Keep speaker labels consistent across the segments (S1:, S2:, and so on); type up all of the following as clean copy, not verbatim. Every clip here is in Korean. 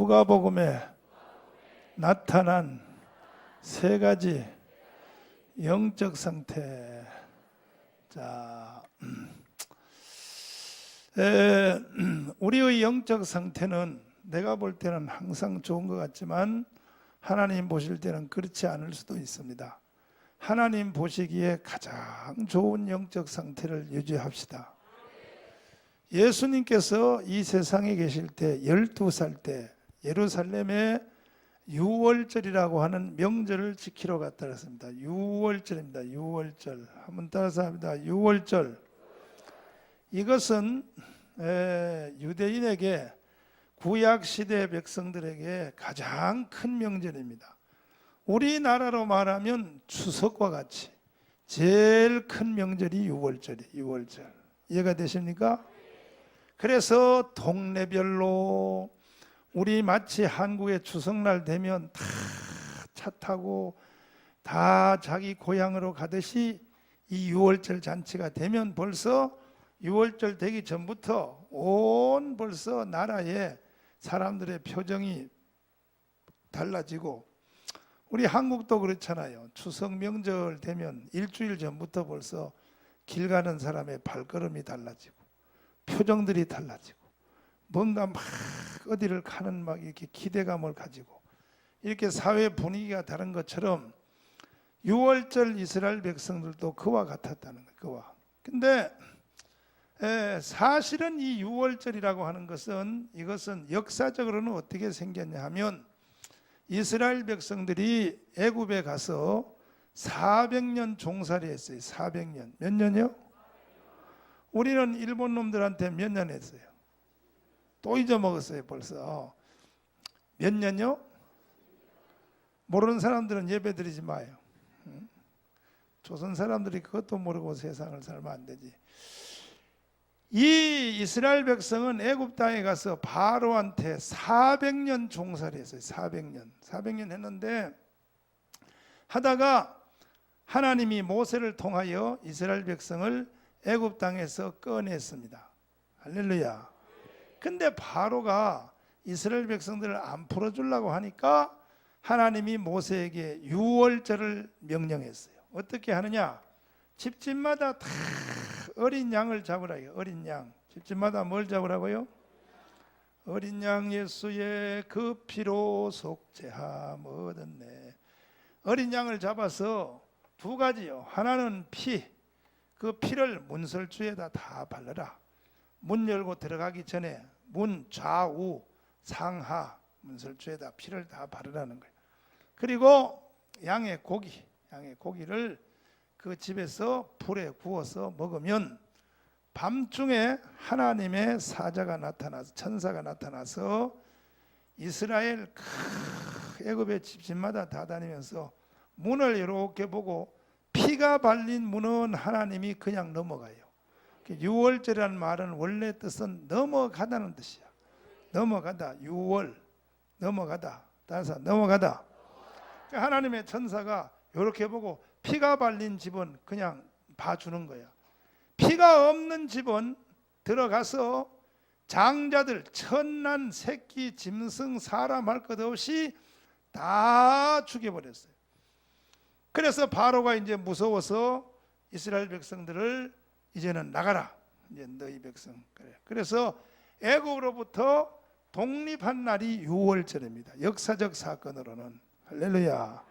S1: 누가복음에 나타난 세 가지 영적 상태. 자, 우리의 영적 상태는 내가 볼 때는 항상 좋은 것 같지만 하나님 보실 때는 그렇지 않을 수도 있습니다. 하나님 보시기에 가장 좋은 영적 상태를 유지합시다. 예수님께서 이 세상에 계실 때 12살 때 예루살렘에 유월절이라고 하는 명절을 지키러 갔다 그랬습니다. 유월절입니다. 유월절. 한번 따라서 합니다. 유월절. 이것은 유대인에게 구약시대 백성들에게 가장 큰 명절입니다. 우리나라로 말하면 추석과 같이 제일 큰 명절이 유월절이에요. 유월절. 이해가 되십니까? 그래서 동네별로 우리 마치 한국의 추석날 되면 다 차 타고 다 자기 고향으로 가듯이 이 유월절 잔치가 되면 벌써 유월절 되기 전부터 온 벌써 나라의 사람들의 표정이 달라지고, 우리 한국도 그렇잖아요. 추석 명절 되면 일주일 전부터 벌써 길 가는 사람의 발걸음이 달라지고 표정들이 달라지고 뭔가 막 어디를 가는 막 이렇게 기대감을 가지고 이렇게 사회 분위기가 다른 것처럼 유월절 이스라엘 백성들도 그와 같았다는 거예요. 그와. 근데 사실은 이 유월절이라고 하는 것은 이것은 역사적으로는 어떻게 생겼냐 하면 이스라엘 백성들이 애굽에 가서 400년 종살이 했어요. 400년. 몇 년이요? 우리는 일본 놈들한테 몇 년 했어요? 또 잊어먹었어요. 벌써. 몇 년요? 모르는 사람들은 예배 드리지 마요. 조선 사람들이 그것도 모르고 세상을 살면 안 되지. 이 이스라엘 백성은 애굽 땅에 가서 바로한테 400년 종살이 했어요. 400년 했는데 하다가 하나님이 모세를 통하여 이스라엘 백성을 애굽 땅에서 꺼냈습니다. 할렐루야. 근데 바로가 이스라엘 백성들을 안 풀어주려고 하니까 하나님이 모세에게 유월절을 명령했어요. 어떻게 하느냐? 집집마다 다 어린 양을 잡으라고요. 어린 양. 집집마다 뭘 잡으라고요? 어린 양 예수의 그 피로 속죄함 얻었네. 어린 양을 잡아서 두 가지요. 하나는 피. 그 피를 문설주에다 다 바르라. 문 열고 들어가기 전에 문 좌우 상하 문설주에다 피를 다 바르라는 거예요. 그리고 양의 고기를 그 집에서 불에 구워서 먹으면 밤중에 하나님의 사자가 나타나서 천사가 나타나서 이스라엘 애굽의 집집마다 다 다니면서 문을 이렇게 보고 피가 발린 문은 하나님이 그냥 넘어가요. 유월절이라는 말은 원래 뜻은 넘어가다는 뜻이야. 넘어가다. 유월 넘어가다. 따라서 넘어가다. 하나님의 천사가 이렇게 보고 피가 발린 집은 그냥 봐주는 거야. 피가 없는 집은 들어가서 장자들 천난 새끼 짐승 사람 할 것 없이 다 죽여버렸어요. 그래서 바로가 이제 무서워서 이스라엘 백성들을 이제는 나가라. 이제 너희 백성. 그래서 애굽으로부터 독립한 날이 유월절입니다. 역사적 사건으로는. 할렐루야.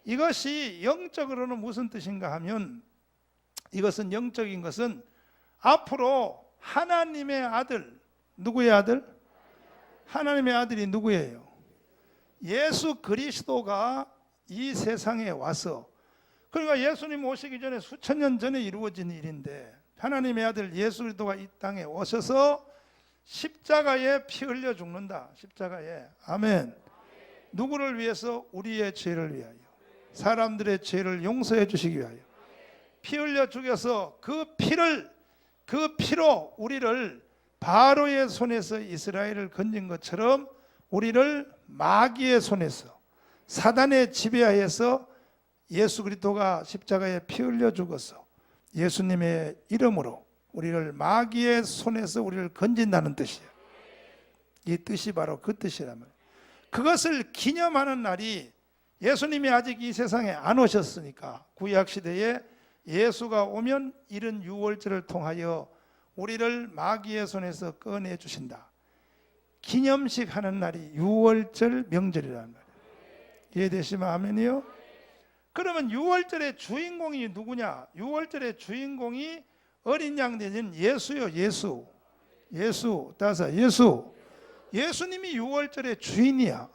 S1: 이것이 영적으로는 무슨 뜻인가 하면, 이것은 영적인 것은 앞으로 하나님의 아들, 누구의 아들? 하나님의 아들이 누구예요? 예수 그리스도가 이 세상에 와서, 그러니까 예수님 오시기 전에 수천 년 전에 이루어진 일인데 하나님의 아들 예수 그리스도가 이 땅에 오셔서 십자가에 피 흘려 죽는다. 십자가에. 아멘. 누구를 위해서? 우리의 죄를 위하여, 사람들의 죄를 용서해 주시기 위하여 피 흘려 죽여서 그 피로 우리를 바로의 손에서 이스라엘을 건진 것처럼 우리를 마귀의 손에서, 사단의 지배하에서 예수 그리스도가 십자가에 피 흘려 죽어서 예수님의 이름으로 우리를 마귀의 손에서 우리를 건진다는 뜻이에요. 이 뜻이 바로 그 뜻이란 말이에요. 그것을 기념하는 날이 예수님이 아직 이 세상에 안 오셨으니까 구약 시대에 예수가 오면 이른 유월절을 통하여 우리를 마귀의 손에서 꺼내 주신다. 기념식 하는 날이 유월절 명절이라는 말이에요. 이해되시면 아멘이요? 그러면 유월절의 주인공이 누구냐? 유월절의 주인공이 어린 양 대신 예수요. 예수. 따서 예수. 예수님이 유월절의 주인이야.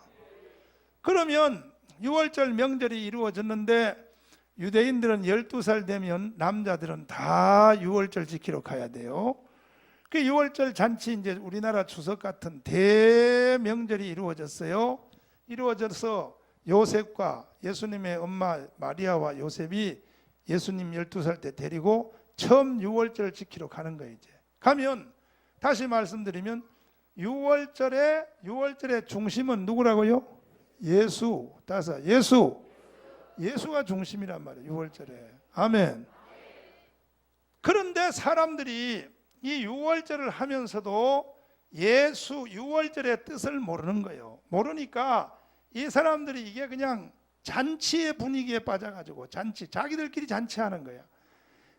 S1: 그러면 유월절 명절이 이루어졌는데 유대인들은 12살 되면 남자들은 다 유월절 지키러 가야 돼요. 그 유월절 잔치, 이제 우리나라 추석 같은 대명절이 이루어졌어요. 이루어져서 요셉과 예수님의 엄마 마리아와 요셉이 예수님 12살 때 데리고 처음 유월절 지키러 가는 거예요. 이제 가면 다시 말씀드리면 유월절의 중심은 누구라고요? 예수. 따서 예수가 중심이란 말이에요. 유월절에. 아멘. 그런데 사람들이 이 유월절을 하면서도 유월절의 뜻을 모르는 거예요. 모르니까 이 사람들이 이게 그냥 잔치의 분위기에 빠져가지고 자기들끼리 잔치하는 거야.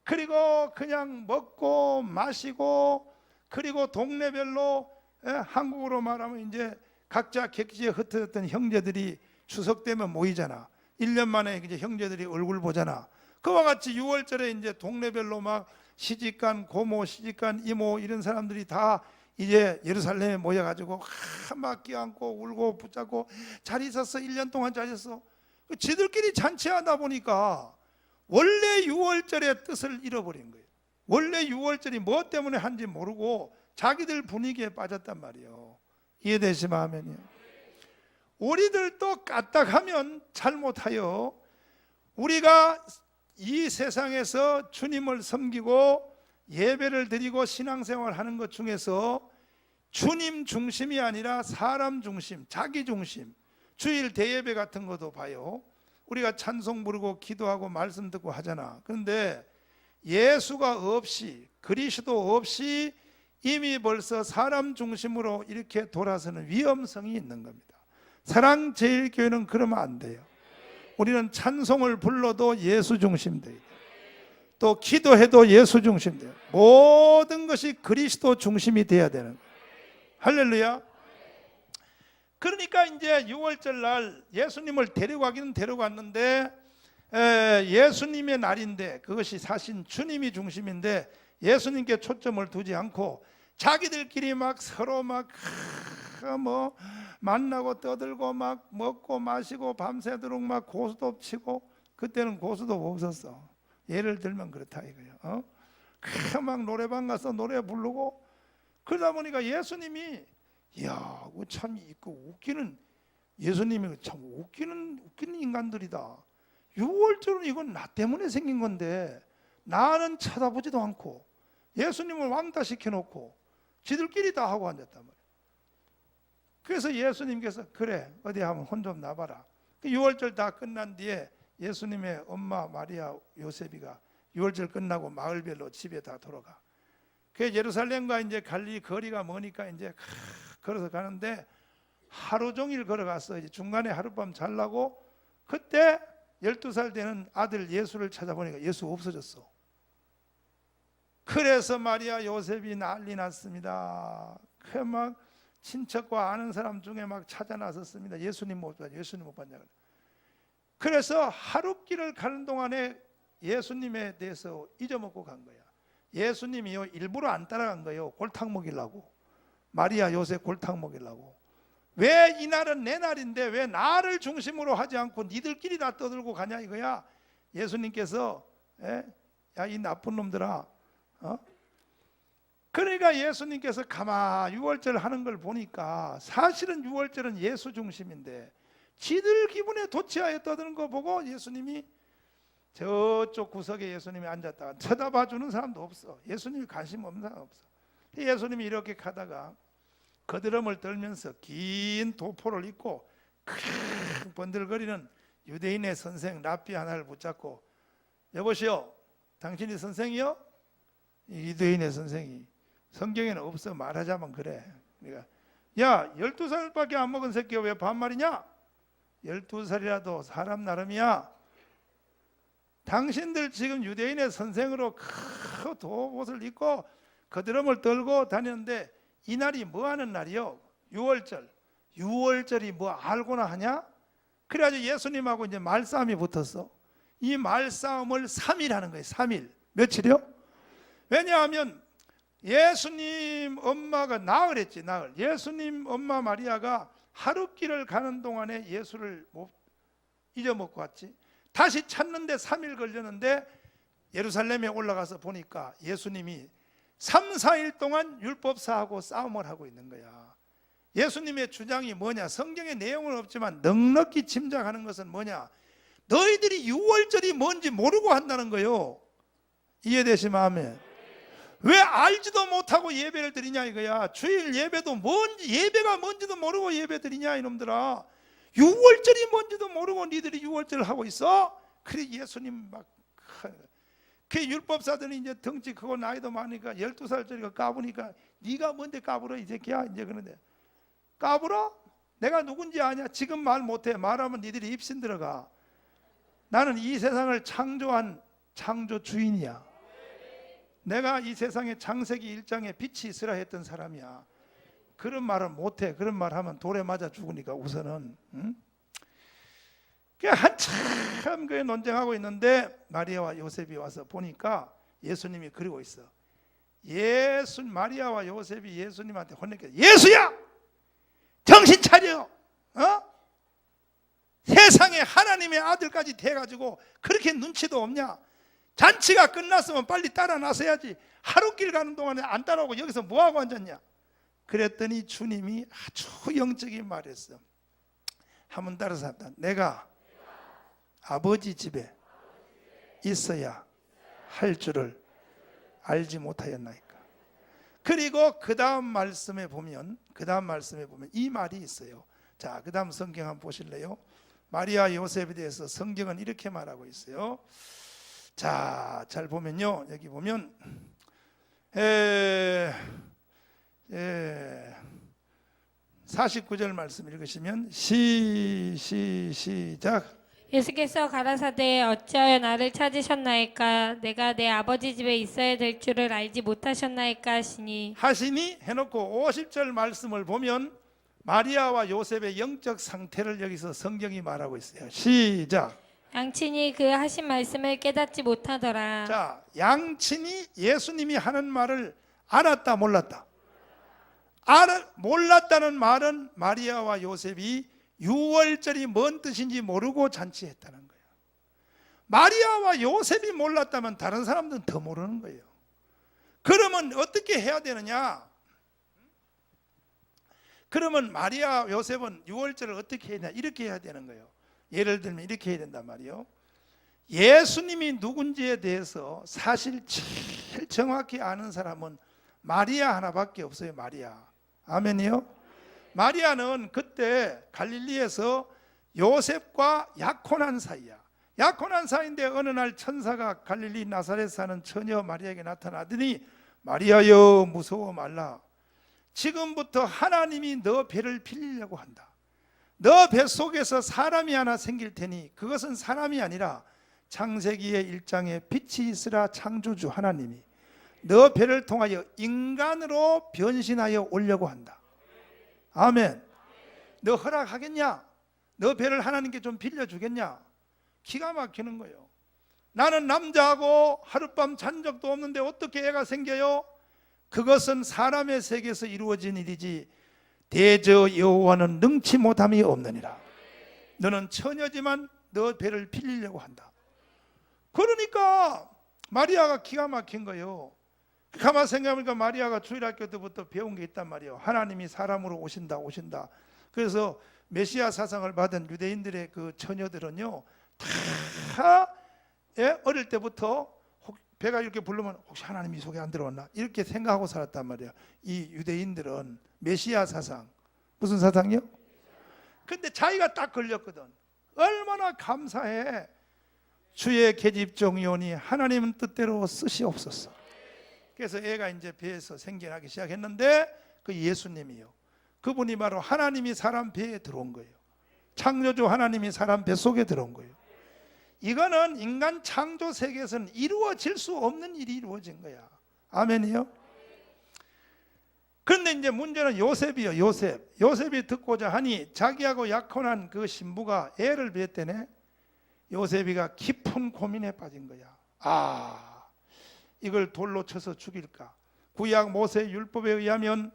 S1: 그리고 그냥 먹고 마시고, 그리고 동네별로, 한국으로 말하면 이제 각자 객지에 흩어졌던 형제들이 추석 되면 모이잖아. 1년 만에 이제 형제들이 얼굴 보잖아. 그와 같이 유월절에 이제 동네별로 막 시집간 고모, 시집간 이모 이런 사람들이 다 이제 예루살렘에 모여가지고 막 껴안고 울고 붙잡고 잘 있었어. 1년 동안 잘 있었어. 지들끼리 잔치하다 보니까 원래 유월절의 뜻을 잃어버린 거예요. 원래 유월절이 뭐 때문에 한지 모르고 자기들 분위기에 빠졌단 말이에요. 이해되시면 아멘이요. 우리들도 까딱하면 잘못하여 우리가 이 세상에서 주님을 섬기고 예배를 드리고 신앙생활 하는 것 중에서 주님 중심이 아니라 사람 중심, 자기 중심, 주일 대예배 같은 것도 봐요. 우리가 찬송 부르고 기도하고 말씀 듣고 하잖아. 그런데 예수가 없이, 그리스도 없이 이미 벌써 사람 중심으로 이렇게 돌아서는 위험성이 있는 겁니다. 사랑제일교회는 그러면 안 돼요. 우리는 찬송을 불러도 예수 중심 돼요. 또 기도해도 예수 중심 돼요. 모든 것이 그리스도 중심이 돼야 되는 거예요. 할렐루야. 그러니까 이제 유월절 날 예수님을 데려가기는 데려갔는데 예수님의 날인데 그것이 사실 주님이 중심인데 예수님께 초점을 두지 않고 자기들끼리 막 서로 막 뭐 만나고 떠들고 막 먹고 마시고 밤새도록 막 고스톱 치고, 그때는 고스톱 없었어. 예를 들면 그렇다 이거예요. 막 노래방 가서 노래 부르고 그러다 보니까 예수님이 참 웃기는, 예수님이 참 웃기는 인간들이다. 유월절은 이건 나 때문에 생긴 건데 나는 쳐다보지도 않고 예수님을 왕따 시켜놓고 지들끼리 다 하고 앉았단 말이에요. 그래서 예수님께서 그래 어디 한번 혼 좀 나봐라. 유월절 다 끝난 뒤에 예수님의 엄마 마리아 요셉이가 유월절 끝나고 마을별로 집에 다 돌아가. 그 예루살렘과 이제 갈릴리 거리가 머니까 이제 걸어서 가는데 하루 종일 걸어가서 이제 중간에 하룻밤 자려고 그때 12살 되는 아들 예수를 찾아보니까 예수 없어졌어. 그래서 마리아 요셉이 난리 났습니다. 그 막 친척과 아는 사람 중에 막 찾아 나섰습니다. 예수님 못 봤냐. 그래서 하룻길을 가는 동안에 예수님에 대해서 잊어먹고 간 거야. 예수님이요 일부러 안 따라간 거예요. 골탕 먹이려고. 마리아 요셉 골탕 먹이려고. 왜 이 날은 내 날인데 왜 나를 중심으로 하지 않고 니들끼리 다 떠들고 가냐 이거야. 예수님께서 야 이 나쁜 놈들아, 그러니까 예수님께서 가만히 유월절 하는 걸 보니까 사실은 유월절은 예수 중심인데 지들 기분에 도취하여 떠드는 거 보고 예수님이 저쪽 구석에 예수님이 앉았다가 쳐다봐주는 사람도 없어. 예수님이 관심 없는 사람 없어. 예수님이 이렇게 가다가 거드름을 떨면서 긴 도포를 입고 크 번들거리는 유대인의 선생 랍비 하나를 붙잡고, 여보시오 당신이 선생이요? 유대인의 선생이 성경에는 없어. 말하자면 그래. 그러니까 야, 12살밖에 안 먹은 새끼가 왜 반말이냐? 12살이라도 사람 나름이야. 당신들 지금 유대인의 선생으로 큰 도옷을 입고 거드름을 떨고 다니는데 이 날이 뭐 하는 날이요? 6월절. 6월절이 뭐 알고나 하냐? 그래가지고 예수님하고 이제 말싸움이 붙었어. 이 말싸움을 3일 하는 거예요. 3일. 며칠이요? 왜냐하면 예수님 엄마가 나흘 했지. 나흘. 예수님 엄마 마리아가 하룻길을 가는 동안에 예수를 못 잊어먹고 왔지. 다시 찾는데 3일 걸렸는데 예루살렘에 올라가서 보니까 예수님이 3, 4일 동안 율법사하고 싸움을 하고 있는 거야. 예수님의 주장이 뭐냐? 성경의 내용은 없지만 넉넉히 짐작하는 것은 뭐냐? 너희들이 6월절이 뭔지 모르고 한다는 거요. 이해되시면 아멘. 왜 알지도 못하고 예배를 드리냐 이거야. 주일 예배도 뭔지, 예배가 뭔지도 모르고 예배 드리냐 이놈들아. 6월절이 뭔지도 모르고 니들이 6월절을 하고 있어? 그래 예수님 막 그 율법사들이 이제 덩치 크고 나이도 많으니까 12살짜리가 까부니까 네가 뭔데 까불어 이 새끼야. 이제 그런데 까불어? 내가 누군지 아냐? 지금 말 못해. 말하면 니들이 입신 들어가. 나는 이 세상을 창조한 창조 주인이야. 내가 이 세상에 창세기 1장에 빛이 있으라 했던 사람이야. 그런 말은 못해. 그런 말 하면 돌에 맞아 죽으니까 우선은. 응? 한참 그 논쟁하고 있는데 마리아와 요셉이 와서 보니까 예수님이 그러고 있어. 마리아와 요셉이 예수님한테 혼내켜. 예수야! 정신 차려! 세상에 하나님의 아들까지 돼가지고 그렇게 눈치도 없냐? 잔치가 끝났으면 빨리 따라 나서야지. 하루길 가는 동안에 안 따라오고 여기서 뭐하고 앉았냐? 그랬더니 주님이 아주 영적인 말했어. 한번 따라서 합니다. 내가 아버지 집에 있어야 할 줄을 알지 못하였나이까. 그리고 그 다음 말씀에 보면 이 말이 있어요. 자, 그 다음 성경 한번 보실래요? 마리아 요셉에 대해서 성경은 이렇게 말하고 있어요. 자, 잘 보면요. 여기 보면 49절 말씀 읽으시면 시작.
S2: 예수께서 가라사대 어찌하여 나를 찾으셨나이까? 내가 내 아버지 집에 있어야 될 줄을 알지 못하셨나이까 하시니
S1: 해놓고 50절 말씀을 보면 마리아와 요셉의 영적 상태를 여기서 성경이 말하고 있어요. 시작.
S2: 양친이 그 하신 말씀을 깨닫지 못하더라.
S1: 자, 양친이 예수님이 하는 말을 알았다 몰랐다? 몰랐다는 말은 마리아와 요셉이 6월절이 뭔 뜻인지 모르고 잔치했다는 거예요. 마리아와 요셉이 몰랐다면 다른 사람들은 더 모르는 거예요. 그러면 어떻게 해야 되느냐? 그러면 마리아 요셉은 6월절을 어떻게 해야 되냐? 이렇게 해야 되는 거예요. 예를 들면 이렇게 해야 된단 말이에요. 예수님이 누군지에 대해서 사실 제일 정확히 아는 사람은 마리아 하나밖에 없어요. 마리아. 아멘이요? 마리아는 그때 갈릴리에서 요셉과 약혼한 사이야. 약혼한 사이인데 어느 날 천사가 갈릴리 나사렛 사는 처녀 마리아에게 나타나더니 마리아여 무서워 말라. 지금부터 하나님이 너 배를 빌리려고 한다. 너 뱃속에서 사람이 하나 생길 테니 그것은 사람이 아니라 창세기의 1장에 빛이 있으라 창조주 하나님이 너 배를 통하여 인간으로 변신하여 오려고 한다. 아멘. 너 허락하겠냐? 너 배를 하나님께 좀 빌려주겠냐? 기가 막히는 거예요. 나는 남자하고 하룻밤 잔 적도 없는데 어떻게 애가 생겨요? 그것은 사람의 세계에서 이루어진 일이지 대저 여호와는 능치 못함이 없느니라. 너는 처녀지만 너 배를 빌리려고 한다. 그러니까 마리아가 기가 막힌 거예요. 가만 생각해보니까 마리아가 주일학교 때부터 배운 게 있단 말이에요. 하나님이 사람으로 오신다. 그래서 메시아 사상을 받은 유대인들의 그 처녀들은요 다 어릴 때부터 배가 이렇게 부르면 혹시 하나님이 속에 안 들어왔나 이렇게 생각하고 살았단 말이에요. 이 유대인들은 메시아 사상, 무슨 사상이요? 근데 자기가 딱 걸렸거든. 얼마나 감사해. 주의 계집종이오니 하나님은 뜻대로 쓰시옵소서. 그래서 애가 이제 배에서 생겨나기 시작했는데 그 예수님이요. 그분이 바로 하나님이 사람 배에 들어온 거예요. 창조주 하나님이 사람 뱃속에 들어온 거예요. 이거는 인간 창조 세계에서는 이루어질 수 없는 일이 이루어진 거야. 아멘이요? 그런데 이제 문제는 요셉이요. 요셉이 듣고자 하니 자기하고 약혼한 그 신부가 애를 낳았대네. 요셉이가 깊은 고민에 빠진 거야. 이걸 돌로 쳐서 죽일까? 구약 모세 율법에 의하면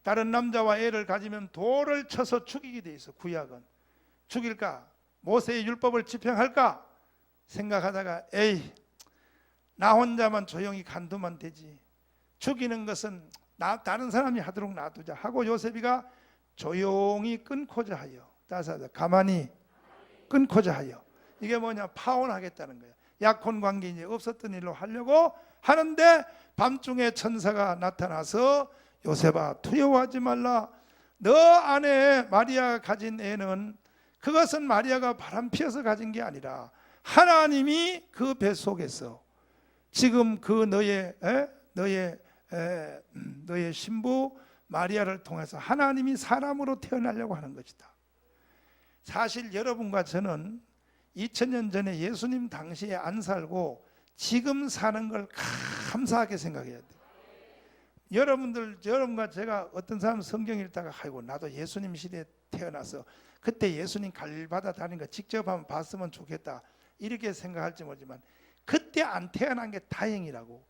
S1: 다른 남자와 애를 가지면 돌을 쳐서 죽이게 돼 있어. 구약은 죽일까? 모세의 율법을 집행할까? 생각하다가 에이, 나 혼자만 조용히 간두면 되지. 죽이는 것은 다른 사람이 하도록 놔두자 하고 요셉이가 조용히 끊고자 하여, 따사하자, 가만히 끊고자 하여. 이게 뭐냐? 파혼하겠다는 거야. 약혼 관계 이제 없었던 일로 하려고 하는데 밤중에 천사가 나타나서 요셉아, 두려워하지 말라. 너 안에 마리아가 가진 애는 그것은 마리아가 바람피어서 가진 게 아니라 하나님이 그 뱃속에서 지금 그 너의 신부 마리아를 통해서 하나님이 사람으로 태어나려고 하는 것이다. 사실 여러분과 저는 2000년 전에 예수님 당시에 안 살고 지금 사는 걸 감사하게 생각해야 돼요. 여러분과 제가 어떤 사람 성경 읽다가 아이고 나도 예수님 시대에 태어나서 그때 예수님 갈바다 다니는 거 직접 한번 봤으면 좋겠다 이렇게 생각할지 모르지만 그때 안 태어난 게 다행이라고.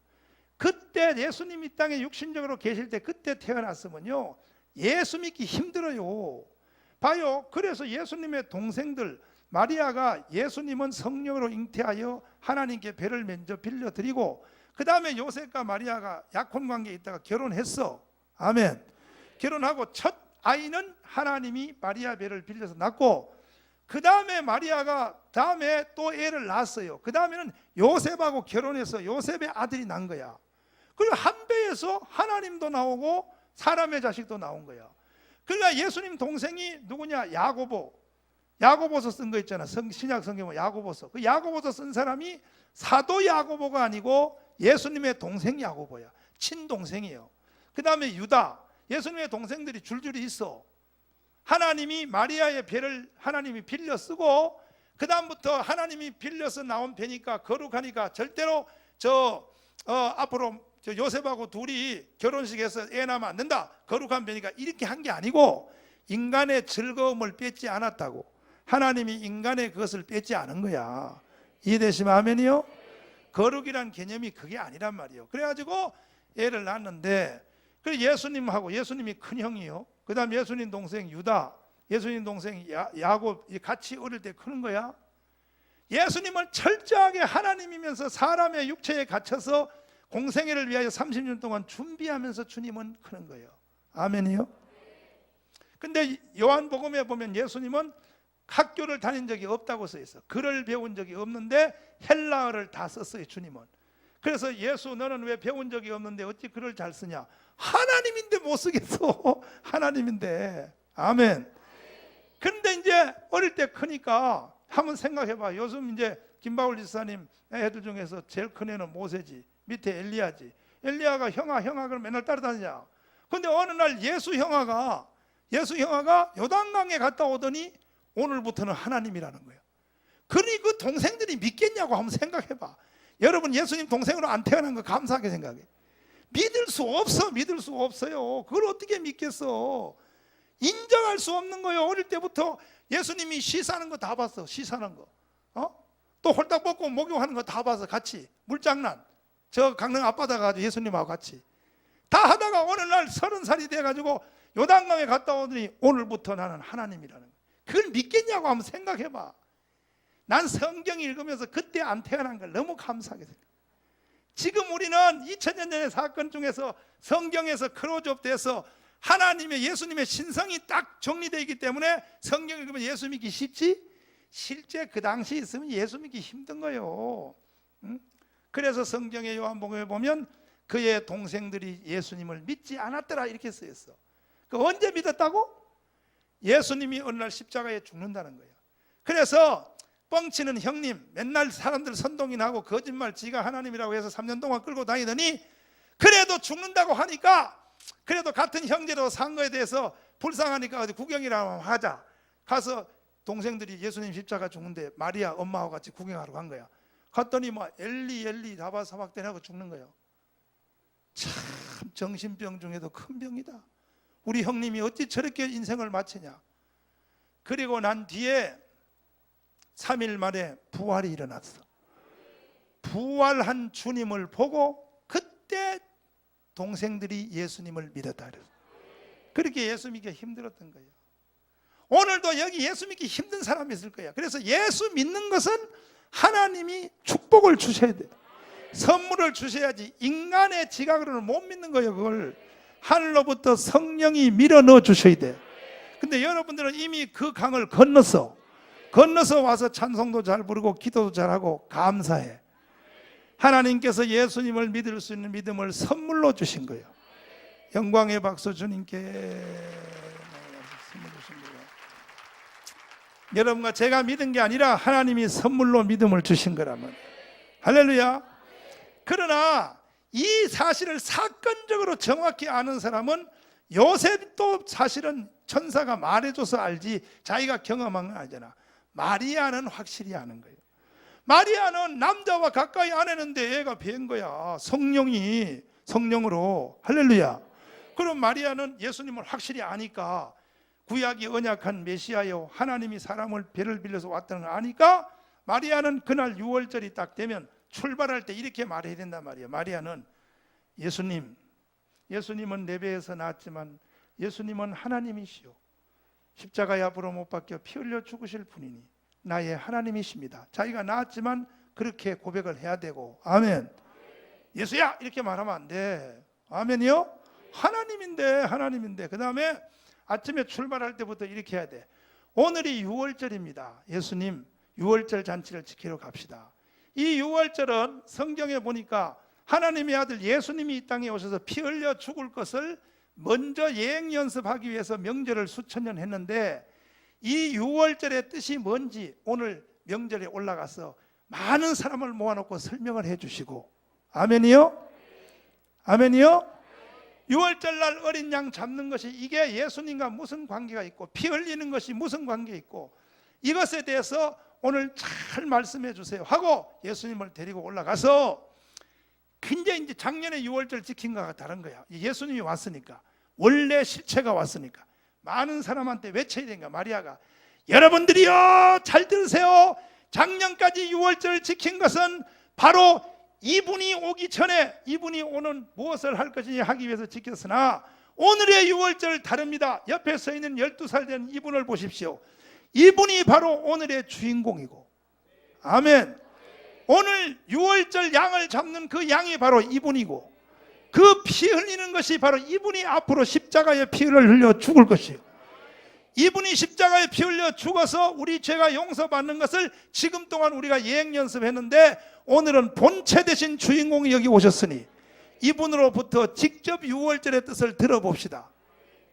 S1: 그때 예수님이 땅에 육신적으로 계실 때 그때 태어났으면요 예수 믿기 힘들어요. 봐요. 그래서 예수님의 동생들 마리아가 예수님은 성령으로 잉태하여 하나님께 배를 먼저 빌려드리고 그 다음에 요셉과 마리아가 약혼관계에 있다가 결혼했어. 아멘. 결혼하고 첫 아이는 하나님이 마리아 배를 빌려서 낳고 그 다음에 마리아가 다음에 또 애를 낳았어요. 그 다음에는 요셉하고 결혼해서 요셉의 아들이 난 거야. 그리고 한 배에서 하나님도 나오고 사람의 자식도 나온 거야. 그러니까 예수님 동생이 누구냐? 야고보서 쓴 거 있잖아. 신약 성경은 야고보서. 그 야고보서 쓴 사람이 사도 야고보가 아니고 예수님의 동생 야고보야. 친동생이에요. 그 다음에 유다. 예수님의 동생들이 줄줄이 있어. 하나님이 마리아의 배를 하나님이 빌려 쓰고 그 다음부터 하나님이 빌려서 나온 배니까 거룩하니까 절대로 앞으로 요셉하고 둘이 결혼식에서 애 낳으면 안 된다. 거룩한 배니까 이렇게 한 게 아니고 인간의 즐거움을 뺏지 않았다고. 하나님이 인간의 그것을 뺏지 않은 거야. 이해되시면 아멘이요? 거룩이란 개념이 그게 아니란 말이에요. 그래가지고 애를 낳았는데 그래 예수님하고 예수님이 큰 형이요. 그 다음 예수님 동생 유다, 예수님 동생 야곱 같이 어릴 때 크는 거야. 예수님은 철저하게 하나님이면서 사람의 육체에 갇혀서 공생애를 위하여 30년 동안 준비하면서 주님은 크는 거예요. 아멘이요? 근데 요한복음에 보면 예수님은 학교를 다닌 적이 없다고 써 있어. 글을 배운 적이 없는데 헬라어를 다 썼어요. 주님은. 그래서 예수 너는 왜 배운 적이 없는데 어찌 글을 잘 쓰냐? 하나님인데 못 쓰겠어. 하나님인데. 아멘. 그런데 이제 어릴 때 크니까 한번 생각해봐. 요즘 이제 김바울 지사님 애들 중에서 제일 큰 애는 모세지. 밑에 엘리야지. 엘리야가 형아 그럼 맨날 따라다니냐. 근데 어느 날 예수 형아가 요단강에 갔다 오더니 오늘부터는 하나님이라는 거예요. 그러니 그 동생들이 믿겠냐고 한번 생각해봐. 여러분 예수님 동생으로 안 태어난 거 감사하게 생각해. 믿을 수 없어요. 그걸 어떻게 믿겠어. 인정할 수 없는 거예요. 어릴 때부터 예수님이 시 사는 거 다 봤어. 시 사는 거. 또 홀딱 벗고 목욕하는 거 다 봐서 같이 물장난 저 강릉 앞바다 가지고 예수님하고 같이 다 하다가 어느 날 30살이 돼가지고 요단강에 갔다 오더니 오늘부터 나는 하나님이라는 거예요. 그걸 믿겠냐고 한번 생각해봐. 난 성경 읽으면서 그때 안 태어난 걸 너무 감사하게 생각해요. 지금 우리는 2000년 전의 사건 중에서 성경에서 크로즈업돼서 하나님의 예수님의 신성이 딱 정리되어 있기 때문에 성경 읽으면 예수 믿기 쉽지? 실제 그 당시 있으면 예수 믿기 힘든 거예요. 그래서 성경의 요한복음에 보면 그의 동생들이 예수님을 믿지 않았더라 이렇게 쓰였어. 그 언제 믿었다고? 예수님이 어느 날 십자가에 죽는다는 거예요. 그래서 뻥치는 형님 맨날 사람들 선동이나 하고 거짓말 지가 하나님이라고 해서 3년 동안 끌고 다니더니 그래도 죽는다고 하니까 그래도 같은 형제로 산 거에 대해서 불쌍하니까 어디 구경이라도 하자. 가서 동생들이 예수님 십자가 죽는데 마리아 엄마와 같이 구경하러 간 거야. 갔더니 막 엘리 다바사박대하고 죽는 거예요. 참 정신병 중에도 큰 병이다. 우리 형님이 어찌 저렇게 인생을 마치냐. 그리고 난 뒤에 3일 만에 부활이 일어났어. 부활한 주님을 보고 그때 동생들이 예수님을 믿었다 그랬어. 그렇게 예수 믿기 힘들었던 거예요. 오늘도 여기 예수 믿기 힘든 사람이 있을 거야. 그래서 예수 믿는 것은 하나님이 축복을 주셔야 돼. 선물을 주셔야지. 인간의 지각으로는 못 믿는 거예요. 그걸 하늘로부터 성령이 밀어 넣어 주셔야 돼. 근데 여러분들은 이미 그 강을 건너서 와서 찬송도 잘 부르고 기도도 잘하고 감사해. 하나님께서 예수님을 믿을 수 있는 믿음을 선물로 주신 거예요. 영광의 박수 주님께 선물 주신 거예요. 여러분과 제가 믿은 게 아니라 하나님이 선물로 믿음을 주신 거라면 할렐루야. 그러나 이 사실을 사건적으로 정확히 아는 사람은 요셉도 사실은 천사가 말해줘서 알지 자기가 경험한 건 아니잖아. 마리아는 확실히 아는 거예요. 마리아는 남자와 가까이 안 했는데 애가 뵌 거야. 성령으로. 할렐루야. 그럼 마리아는 예수님을 확실히 아니까 구약이 언약한 메시아요 하나님이 사람을 배를 빌려서 왔다는 걸 아니까 마리아는 그날 6월절이 딱 되면 출발할 때 이렇게 말해야 된단 말이에요. 마리아는 예수님은 내 배에서 낳았지만 예수님은 하나님이시오. 십자가에 앞으로 못 박혀 피 흘려 죽으실 분이니 나의 하나님이십니다. 자기가 낳았지만 그렇게 고백을 해야 되고 아멘. 예수야 이렇게 말하면 안 돼. 아멘이요? 하나님인데 그 다음에 아침에 출발할 때부터 이렇게 해야 돼. 오늘이 6월절입니다. 예수님 6월절 잔치를 지키러 갑시다. 이 6월절은 성경에 보니까 하나님의 아들 예수님이 이 땅에 오셔서 피 흘려 죽을 것을 먼저 예행 연습하기 위해서 명절을 수천 년 했는데 이 6월절의 뜻이 뭔지 오늘 명절에 올라가서 많은 사람을 모아놓고 설명을 해주시고 아멘이요? 아멘이요? 6월절 날 어린 양 잡는 것이 이게 예수님과 무슨 관계가 있고 피 흘리는 것이 무슨 관계 있고 이것에 대해서 오늘 잘 말씀해 주세요 하고 예수님을 데리고 올라가서 근데 이제 작년에 6월절 지킨 거가 다른 거야. 예수님이 왔으니까 원래 실체가 왔으니까 많은 사람한테 외쳐야 되니까 마리아가 여러분들이요 잘 들으세요. 작년까지 6월절을 지킨 것은 바로 이분이 오기 전에 이분이 오는 무엇을 할 것이냐 하기 위해서 지켰으나 오늘의 6월절 다릅니다. 옆에 서 있는 12살 된 이분을 보십시오. 이분이 바로 오늘의 주인공이고 아멘. 오늘 6월절 양을 잡는 그 양이 바로 이분이고 그 피 흘리는 것이 바로 이분이 앞으로 십자가에 피를 흘려 죽을 것이에요. 이분이 십자가에 피 흘려 죽어서 우리 죄가 용서받는 것을 지금 동안 우리가 예행 연습했는데 오늘은 본체 되신 주인공이 여기 오셨으니 이분으로부터 직접 6월절의 뜻을 들어봅시다.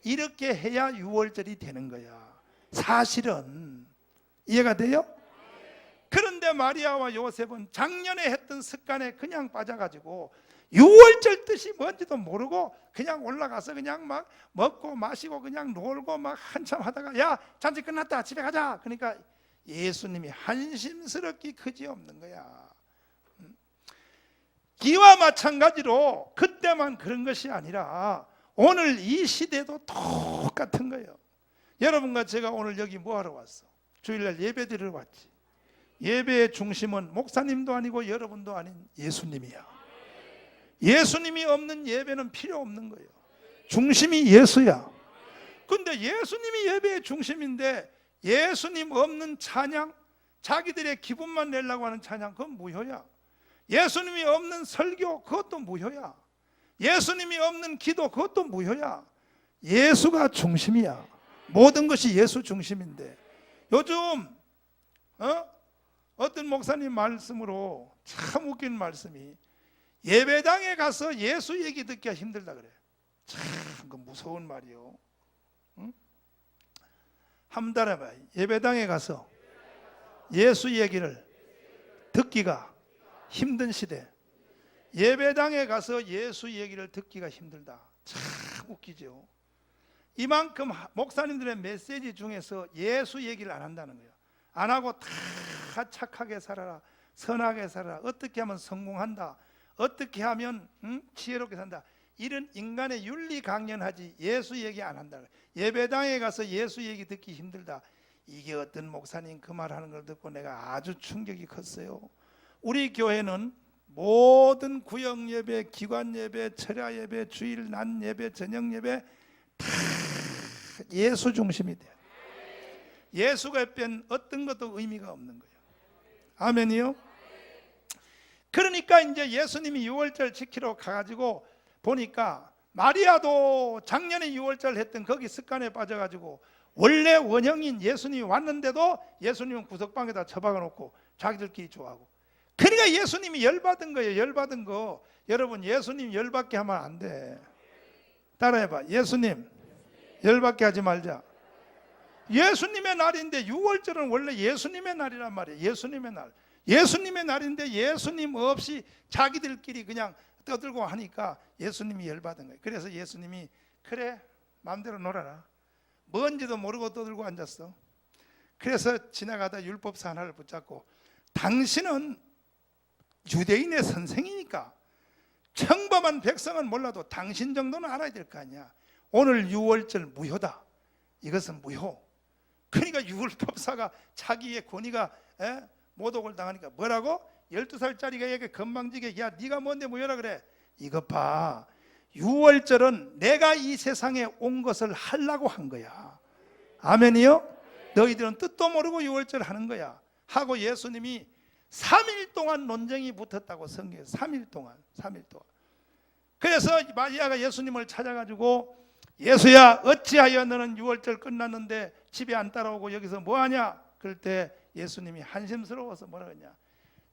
S1: 이렇게 해야 6월절이 되는 거야. 사실은 이해가 돼요? 그런데 마리아와 요셉은 작년에 했던 습관에 그냥 빠져가지고 6월절 뜻이 뭔지도 모르고 그냥 올라가서 그냥 막 먹고 마시고 그냥 놀고 막 한참 하다가 야 잔치 끝났다 집에 가자. 그러니까 예수님이 한심스럽기 그지없는 거야. 이와 마찬가지로 그때만 그런 것이 아니라 오늘 이 시대도 똑같은 거예요. 여러분과 제가 오늘 여기 뭐하러 왔어? 주일날 예배 드리러 왔지. 예배의 중심은 목사님도 아니고 여러분도 아닌 예수님이야. 예수님이 없는 예배는 필요 없는 거예요. 중심이 예수야. 근데 예수님이 예배의 중심인데 예수님 없는 찬양, 자기들의 기분만 내려고 하는 찬양, 그건 무효야. 예수님이 없는 설교, 그것도 무효야. 예수님이 없는 기도, 그것도 무효야. 예수가 중심이야. 모든 것이 예수 중심인데 요즘 어떤 목사님 말씀으로 참 웃긴 말씀이 예배당에 가서 예수 얘기 듣기가 힘들다 그래. 참 그 무서운 말이요. 응? 한 달에 봐. 예배당에 가서 예수 얘기를 듣기가 힘든 시대. 예배당에 가서 예수 얘기를 듣기가 힘들다. 참 웃기죠. 이만큼 목사님들의 메시지 중에서 예수 얘기를 안 한다는 거예요. 안 하고 다 착하게 살아라, 선하게 살아라, 어떻게 하면 성공한다, 어떻게 하면 지혜롭게 산다, 이런 인간의 윤리 강연하지 예수 얘기 안 한다. 예배당에 가서 예수 얘기 듣기 힘들다. 이게 어떤 목사님 그 말하는 걸 듣고 내가 아주 충격이 컸어요. 우리 교회는 모든 구역 예배, 기관 예배, 철야 예배, 주일 낮 예배, 저녁 예배 다 예수 중심이 돼요. 예수가 뺀 어떤 것도 의미가 없는 거예요. 아멘이요? 그러니까 이제 예수님이 유월절 지키러 가가지고 보니까 마리아도 작년에 유월절 했던 거기 습관에 빠져가지고 원래 원형인 예수님이 왔는데도 예수님은 구석방에다 처박아 놓고 자기들끼리 좋아하고, 그러니까 예수님이 열받은 거예요. 열받은 거. 여러분, 예수님 열받게 하면 안 돼. 따라해봐. 예수님 열받게 하지 말자. 예수님의 날인데, 유월절은 원래 예수님의 날이란 말이에요. 예수님의 날. 예수님의 날인데 예수님 없이 자기들끼리 그냥 떠들고 하니까 예수님이 열받은 거예요. 그래서 예수님이 그래 마음대로 놀아라. 뭔지도 모르고 떠들고 앉았어. 그래서 지나가다 율법사 하나를 붙잡고, 당신은 유대인의 선생이니까 평범한 백성은 몰라도 당신 정도는 알아야 될 거 아니야. 오늘 유월절 무효다. 이것은 무효. 그러니까 율법사가 자기의 권위가 모독을 당하니까 뭐라고? 12살짜리가 얘기 건방지게, 야 네가 뭔데 무효라 그래. 이것 봐, 유월절은 내가 이 세상에 온 것을 하려고 한 거야. 아멘이요? 너희들은 뜻도 모르고 유월절 하는 거야 하고 예수님이 3일 동안 논쟁이 붙었다고 성경에. 3일 동안. 그래서 마리아가 예수님을 찾아가지고, 예수야 어찌하여 너는 유월절 끝났는데 집에 안 따라오고 여기서 뭐하냐? 그럴 때 예수님이 한심스러워서 뭐라 그러냐,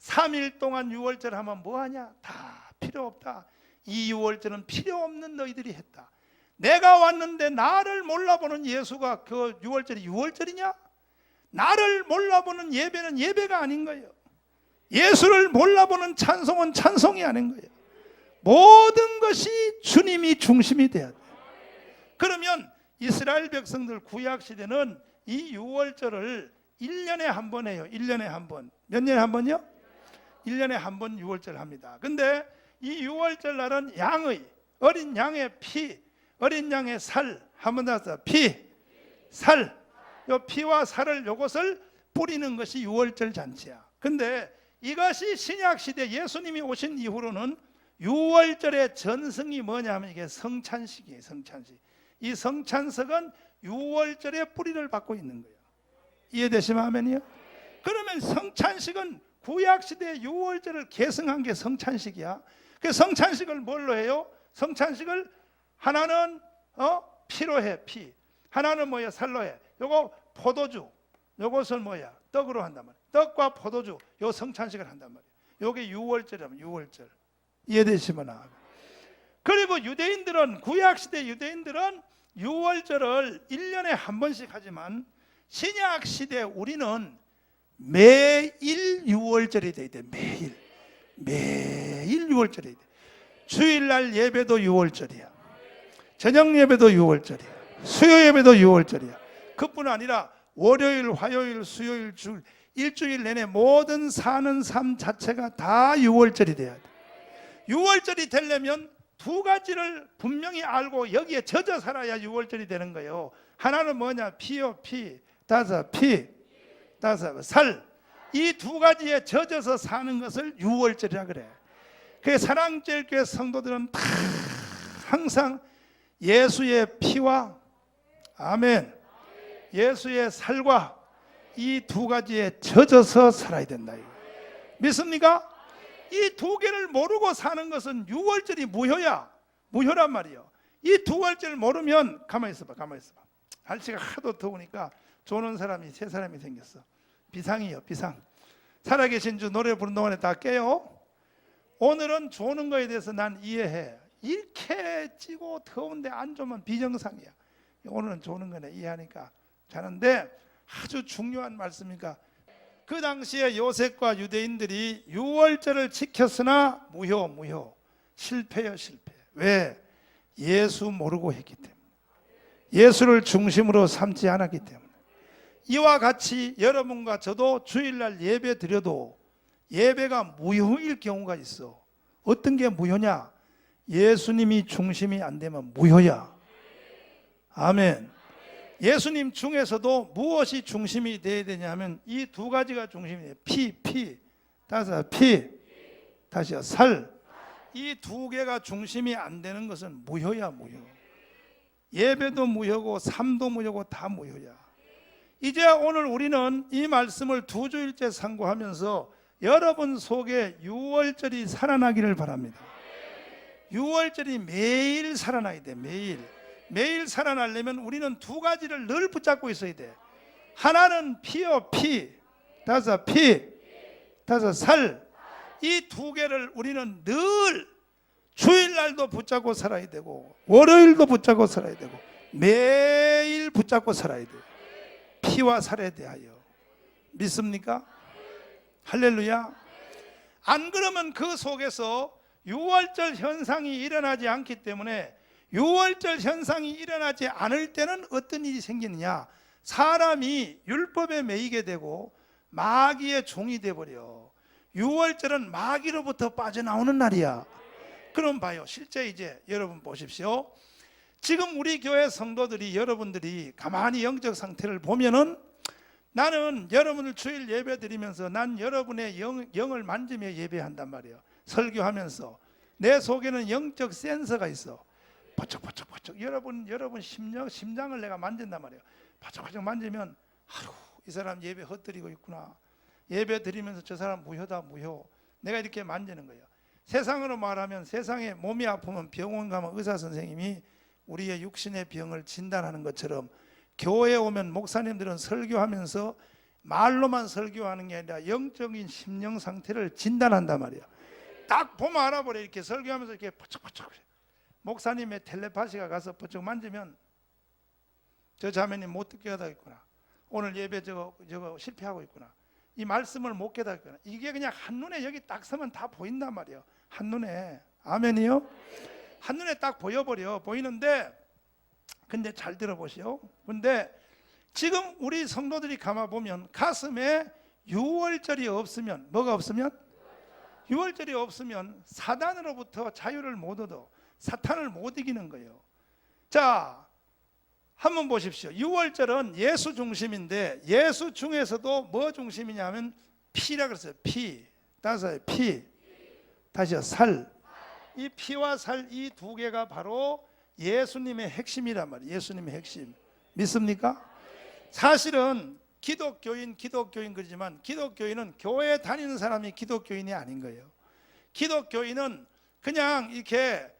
S1: 3일 동안 유월절 하면 뭐하냐? 다 필요 없다. 이 유월절은 필요 없는 너희들이 했다. 내가 왔는데 나를 몰라보는 예수가 그 유월절이 유월절이냐? 나를 몰라보는 예배는 예배가 아닌 거예요. 예수를 몰라보는 찬송은 찬송이 아닌 거예요. 모든 것이 주님이 중심이 돼야 돼요. 그러면 이스라엘 백성들 구약 시대는 이 유월절을 1년에 한 번 해요. 1년에 한 번. 몇 년에 한 번이요? 1년에 한 번 유월절 합니다. 근데 이 유월절 날은 양의, 어린 양의 피, 어린 양의 살, 한 번 더 피, 살, 요 피와 살을 요것을 뿌리는 것이 유월절 잔치야. 근데 이것이 신약 시대 예수님이 오신 이후로는 유월절의 전승이 뭐냐 하면 이게 성찬식이에요. 성찬식. 이 성찬석은 유월절의 뿌리를 받고 있는 거예요. 이해되시면 아멘이요? 그러면 성찬식은 구약 시대 유월절을 계승한 게 성찬식이야. 그 성찬식을 뭘로 해요? 성찬식을 하나는 피로 해, 피. 하나는 뭐야? 살로 해. 요거 포도주. 요것은 뭐야? 떡으로 한단 말이야. 떡과 포도주. 요 성찬식을 한단 말이야. 요게 유월절이라면 유월절. 이해되시면 아멘. 그리고 유대인들은, 구약 시대 유대인들은 유월절을 1년에 한 번씩 하지만 신약 시대 우리는 매일 유월절이 돼야 돼. 매일 유월절이 돼. 주일날 예배도 유월절이야. 저녁 예배도 유월절이야. 수요 예배도 유월절이야. 그뿐 아니라 월요일, 화요일, 수요일, 주일, 일주일 내내 모든 사는 삶 자체가 다 유월절이 돼야 돼. 유월절이 되려면 두 가지를 분명히 알고 여기에 젖어 살아야 유월절이 되는 거예요. 하나는 뭐냐? 피요, 피. 다섯, 피. 다섯, 살. 이 두 가지에 젖어서 사는 것을 유월절이라 그래. 그 사랑제일교회 성도들은 다 항상 예수의 피와, 아멘, 예수의 살과 이 두 가지에 젖어서 살아야 된다. 믿습니까? 이 두 개를 모르고 사는 것은 유월절이 무효야. 무효란 말이에요. 이 두 월절 모르면 가만히 있어봐. 날씨가 하도 더우니까 조는 사람이 세 사람이 생겼어. 비상이요, 비상. 살아계신 주 노래 부른 동안에 다 깨요. 오늘은 조는 거에 대해서 난 이해해. 이렇게 찌고 더운데 안 조면 비정상이야. 오늘은 조는 거네 이해하니까 자는데, 아주 중요한 말씀이니까. 그 당시에 요셉과 유대인들이 유월절을 지켰으나 무효. 실패요, 실패. 왜? 예수 모르고 했기 때문에. 예수를 중심으로 삼지 않았기 때문에. 이와 같이 여러분과 저도 주일날 예배 드려도 예배가 무효일 경우가 있어. 어떤 게 무효냐? 예수님이 중심이 안 되면 무효야. 아멘. 예수님 중에서도 무엇이 중심이 되어야 되냐 하면 이 두 가지가 중심이 돼요. 피. 다시요. 살. 이 두 개가 중심이 안 되는 것은 무효야, 무효. 예배도 무효고 삶도 무효고 다 무효야. 이제 오늘 우리는 이 말씀을 두 주일째 상고하면서 여러분 속에 유월절이 살아나기를 바랍니다. 유월절이 매일 살아나야 돼. 매일 살아나려면 우리는 두 가지를 늘 붙잡고 있어야 돼. 하나는 피요, 피. 다섯 살. 이 두 개를 우리는 늘 주일날도 붙잡고 살아야 되고 월요일도 붙잡고 살아야 되고 매일 붙잡고 살아야 돼요. 피와 살에 대하여. 믿습니까? 할렐루야. 안 그러면 그 속에서 유월절 현상이 일어나지 않기 때문에 유월절 현상이 일어나지 않을 때는 어떤 일이 생기느냐? 사람이 율법에 매이게 되고 마귀의 종이 돼버려. 유월절은 마귀로부터 빠져나오는 날이야. 그럼 봐요. 실제 이제 여러분 보십시오. 지금 우리 교회 성도들이 여러분들이 가만히 영적 상태를 보면은 나는 여러분을 주일 예배 드리면서 난 여러분의 영을 만지며 예배한단 말이에요. 설교하면서 내 속에는 영적 센서가 있어. 버쩍버쩍 여러분 심장을 내가 만진단 말이에요. 버쩍버쩍 만지면 아유, 이 사람 예배 헛드리고 있구나. 예배 드리면서 저 사람 무효다, 무효. 내가 이렇게 만지는 거예요. 세상으로 말하면 세상에 몸이 아프면 병원 가면 의사 선생님이 우리의 육신의 병을 진단하는 것처럼 교회에 오면 목사님들은 설교하면서 말로만 설교하는 게 아니라 영적인 심령 상태를 진단한단 말이야. 딱 보면 알아버려. 이렇게 설교하면서 이렇게 버쩍버쩍 목사님의 텔레파시가 가서 버쩍 만지면 저 자매님 못 듣게 하다 있구나. 오늘 예배 저거 실패하고 있구나. 이 말씀을 못 깨닫거나 이게 그냥 한눈에 여기 딱 서면 다 보인단 말이에요. 한눈에. 아멘이요? 한눈에 딱 보이는데 근데 잘 들어보시오. 근데 지금 우리 성도들이 가만보면 가슴에 유월절이 없으면 뭐가 없으면? 유월절이 없으면 사단으로부터 자유를 못 얻어. 사탄을 못 이기는 거예요. 자, 한번 보십시오. 유월절은 예수 중심인데 예수 중에서도 뭐 중심이냐면 피라 그랬어요. 피. 다시요. 살. 이 피와 살 이 두 개가 바로 예수님의 핵심이란 말이에요. 예수님의 핵심. 믿습니까? 사실은 기독교인 그러지만 기독교인은 교회에 다니는 사람이 기독교인이 아닌 거예요. 기독교인은 그냥 이렇게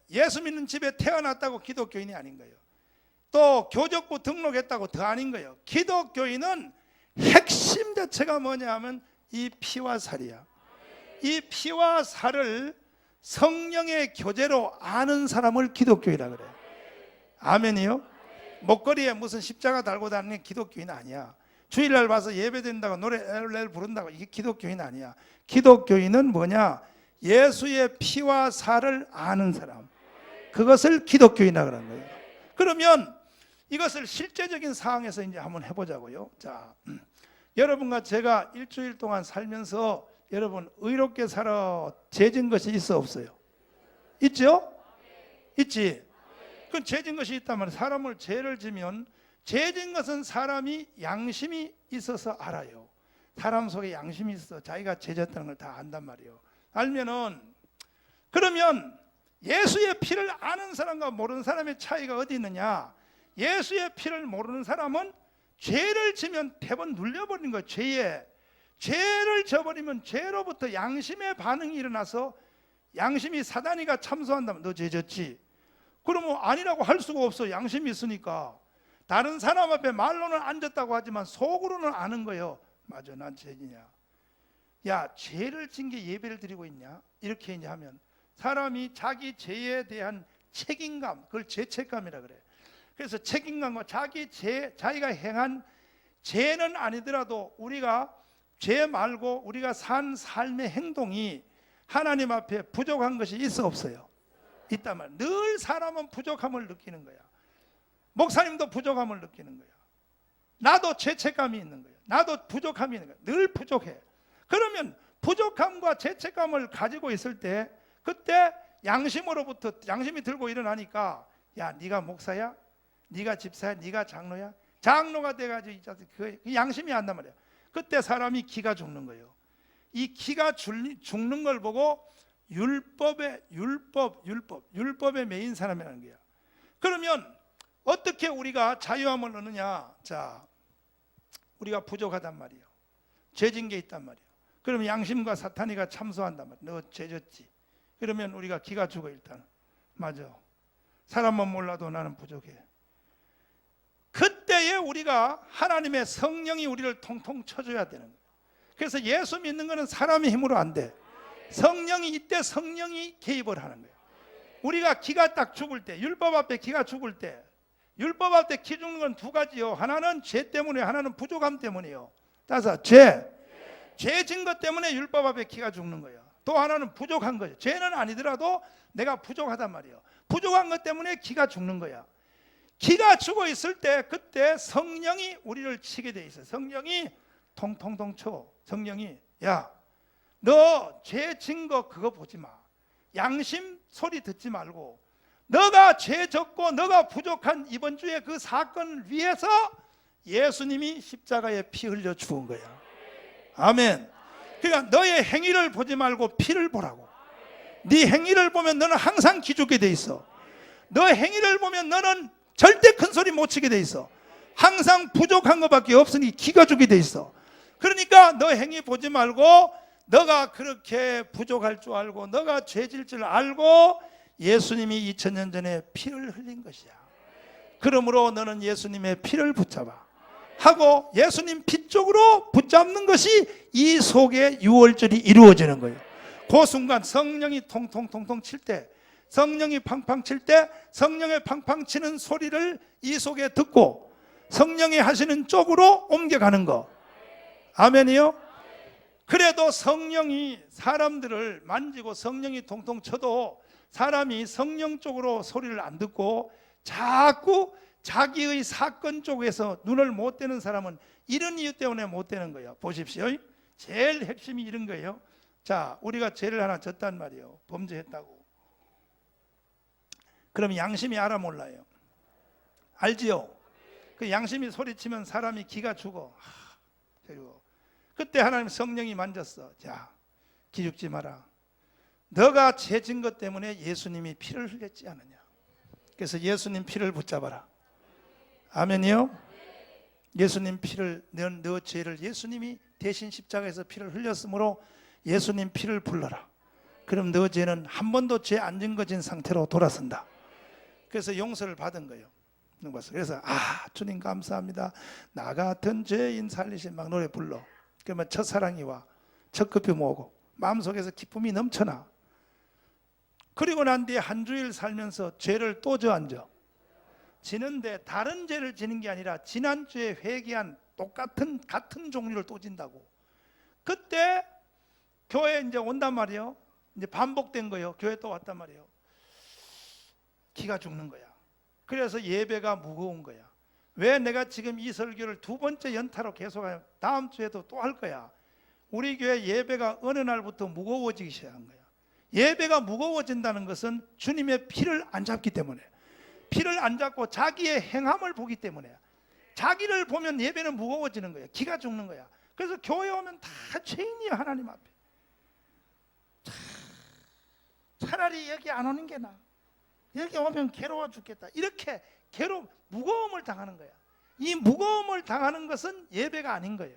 S1: 예수 믿는 집에 태어났다고 기독교인이 아닌 거예요. 또 교적부 등록했다고 더 아닌 거예요. 기독교인은 핵심 자체가 뭐냐 하면 이 피와 살이야. 이 피와 살을 성령의 교제로 아는 사람을 기독교인이라 그래요. 아멘이요? 목걸이에 무슨 십자가 달고 다니는 기독교인 아니야. 주일날 와서 예배드린다고 노래를 부른다고 이게 기독교인 아니야. 기독교인은 뭐냐? 예수의 피와 살을 아는 사람. 그것을 기독교인이라 그러는 거예요. 그러면 이것을 실제적인 상황에서 이제 한번 해보자고요. 자, 여러분과 제가 일주일 동안 살면서 여러분 의롭게 살아 죄진 것이 있어 없어요? 있죠? 있지? 그 죄진 것이 있다면 사람을 죄를 지면 죄진 것은 사람이 양심이 있어서 알아요. 사람 속에 양심이 있어 자기가 죄졌다는 걸 다 안단 말이에요. 알면은 그러면 예수의 피를 아는 사람과 모르는 사람의 차이가 어디 있느냐? 예수의 피를 모르는 사람은 죄를 지면 대번 눌려버리는 거예요. 죄를 져버리면 죄로부터 양심의 반응이 일어나서 양심이 사단이가 참소한다면 너 죄 졌지? 그러면 아니라고 할 수가 없어. 양심이 있으니까. 다른 사람 앞에 말로는 안 졌다고 하지만 속으로는 아는 거예요. 맞아, 난 죄지냐. 야, 죄를 진 게 예배를 드리고 있냐? 이렇게 이제 하면 사람이 자기 죄에 대한 책임감, 그걸 죄책감이라 그래. 그래서 책임감과 자기가 행한 죄는 아니더라도 우리가 죄 말고 우리가 산 삶의 행동이 하나님 앞에 부족한 것이 있어 없어요? 있단 말이야. 늘 사람은 부족함을 느끼는 거야. 목사님도 부족함을 느끼는 거야. 나도 죄책감이 있는 거야. 나도 부족함이 있는 거야. 늘 부족해. 그러면 부족함과 죄책감을 가지고 있을 때 그때 양심으로부터 양심이 들고 일어나니까 야 네가 목사야? 네가 집사야? 네가 장로야? 장로가 돼가지고 그 양심이 안 난단 말이야. 그때 사람이 기가 죽는 거예요. 이 기가 죽는 걸 보고 율법에 매인 사람이라는 거야. 그러면 어떻게 우리가 자유함을 얻느냐? 자, 우리가 부족하단 말이에요. 죄진 게 있단 말이에요. 그러면 양심과 사탄이가 참소한단 말이에요. 너 죄졌지. 그러면 우리가 기가 죽어 일단. 맞아. 사람만 몰라도 나는 부족해. 그때에 우리가 하나님의 성령이 우리를 통통 쳐줘야 되는 거예요. 그래서 예수 믿는 것은 사람의 힘으로 안 돼. 성령이 이때 성령이 개입을 하는 거예요. 우리가 기가 딱 죽을 때, 율법 앞에 기가 죽을 때, 율법 앞에 기 죽는 건 두 가지요. 하나는 죄 때문에, 하나는 부족함 때문이요. 따라서 죄진 것 때문에 율법 앞에 기가 죽는 거예요. 또 하나는 부족한 거예요. 죄는 아니더라도 내가 부족하단 말이에요. 부족한 것 때문에 기가 죽는 거야. 기가 죽어 있을 때 그때 성령이 우리를 치게 돼 있어요. 성령이 통통통 쳐. 성령이 야, 너 죄진 거 그거 보지 마. 양심 소리 듣지 말고 너가 죄 졌고 너가 부족한 이번 주에 그 사건을 위해서 예수님이 십자가에 피 흘려 죽은 거야. 아멘. 그러니까 너의 행위를 보지 말고 피를 보라고. 네 행위를 보면 너는 항상 기죽게 돼 있어. 너의 행위를 보면 너는 절대 큰 소리 못 치게 돼 있어. 항상 부족한 것밖에 없으니 기가 죽게 돼 있어. 그러니까 너 행위 보지 말고 너가 그렇게 부족할 줄 알고 너가 죄질 줄 알고 예수님이 2000년 전에 피를 흘린 것이야. 그러므로 너는 예수님의 피를 붙잡아 하고 예수님 피 쪽으로 붙잡는 것이 이 속에 유월절이 이루어지는 거예요. 그 순간 성령이 통통통통 칠 때, 성령이 팡팡 칠 때 성령의 팡팡 치는 소리를 이 속에 듣고 성령이 하시는 쪽으로 옮겨가는 거. 아멘이요? 그래도 성령이 사람들을 만지고 성령이 통통 쳐도 사람이 성령 쪽으로 소리를 안 듣고 자꾸 자기의 사건 쪽에서 눈을 못 떼는 사람은 이런 이유 때문에 못 떼는 거예요. 보십시오. 제일 핵심이 이런 거예요. 자, 우리가 죄를 하나 졌단 말이에요. 범죄했다고. 그럼 양심이 알아 몰라요? 알지요? 그 양심이 소리치면 사람이 기가 죽어. 그리고 그때 하나님 성령이 만졌어. 자, 기죽지 마라. 너가 죄진 것 때문에 예수님이 피를 흘렸지 않느냐. 그래서 예수님 피를 붙잡아라. 아멘이요? 예수님 피를, 너 죄를 예수님이 대신 십자가에서 피를 흘렸으므로 예수님 피를 불러라. 그럼 너 죄는 한 번도 죄 안 증거진 상태로 돌아선다. 그래서 용서를 받은 거예요. 그래서 주님 감사합니다. 나 같은 죄인 살리신 막 노래 불러. 그러면 첫사랑이 와. 첫 커피 모으고 마음속에서 기쁨이 넘쳐나. 그리고 난 뒤에 한 주일 살면서 죄를 또 저앉아. 지는데 다른 죄를 지는 게 아니라 지난주에 회개한 같은 종류를 또 진다고. 그때 교회에 이제 온단 말이에요. 이제 반복된 거예요. 교회 또 왔단 말이에요. 기가 죽는 거야. 그래서 예배가 무거운 거야. 왜 내가 지금 이 설교를 두 번째 연타로 계속하냐. 다음 주에도 또 할 거야. 우리 교회 예배가 어느 날부터 무거워지기 시작한 거야. 예배가 무거워진다는 것은 주님의 피를 안 잡기 때문에, 피를 안 잡고 자기의 행함을 보기 때문에, 자기를 보면 예배는 무거워지는 거야. 기가 죽는 거야. 그래서 교회 오면 다 죄인이야. 하나님 앞에. 차라리 여기 안 오는 게 나아. 여기 오면 괴로워 죽겠다. 이렇게 무거움을 당하는 거야. 이 무거움을 당하는 것은 예배가 아닌 거예요.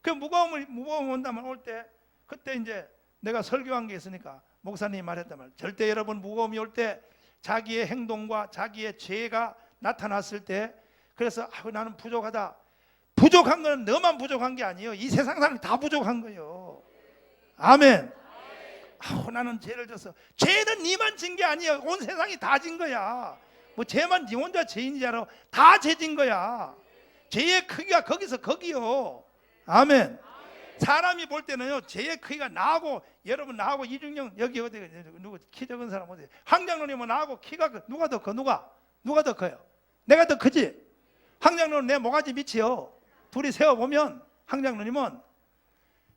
S1: 그 무거움 온다면 올 때, 그때 이제 내가 설교한 게 있으니까 목사님이 말했다면, 절대 여러분 무거움이 올 때 자기의 행동과 자기의 죄가 나타났을 때, 그래서 나는 부족하다. 부족한 건 너만 부족한 게 아니에요. 이 세상 사람이 다 부족한 거예요. 아멘. 나는 죄를 졌어. 죄는 네만 진 게 아니야. 온 세상이 다 진 거야. 뭐 죄만 네 혼자 죄인지 알아. 다 죄진 거야. 죄의 크기가 거기서 거기요. 아멘. 사람이 볼 때는요, 죄의 크기가 나하고, 여러분 나하고 이중영 여기 어디 누구 키 적은 사람 어디? 황장로님은 나하고 키가 누가 더 커? 누가 더 커요? 내가 더 크지? 황장로는 내 모가지 밑이요. 둘이 세워 보면 황장로님은.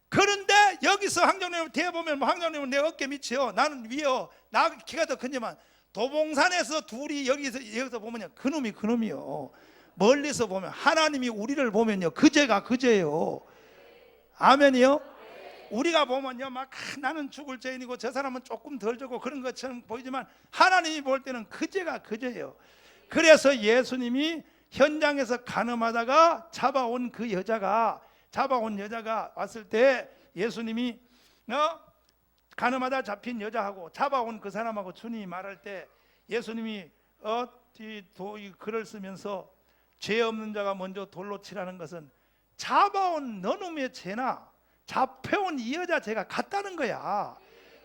S1: 그런데 여기서 황장로님 뒤에 보면 뭐 황장로님은 내 어깨 밑이요. 나는 위요. 나 키가 더 크지만 도봉산에서 둘이 여기서 보면요, 그놈이요. 멀리서 보면 하나님이 우리를 보면요, 그제가 그제요. 아멘이요. 우리가 보면요, 막 나는 죽을 죄인이고 저 사람은 조금 덜 죽고 그런 것처럼 보이지만 하나님이 볼 때는 그제가 그제예요. 그래서 예수님이 현장에서 간음하다가 잡아온 여자가 왔을 때 예수님이 간음하다 잡힌 여자하고 잡아온 그 사람하고 주님이 말할 때 예수님이 글을 쓰면서 죄 없는 자가 먼저 돌로 치라는 것은 잡아온 너놈의 죄나 잡혀온 이 여자 죄가 같다는 거야.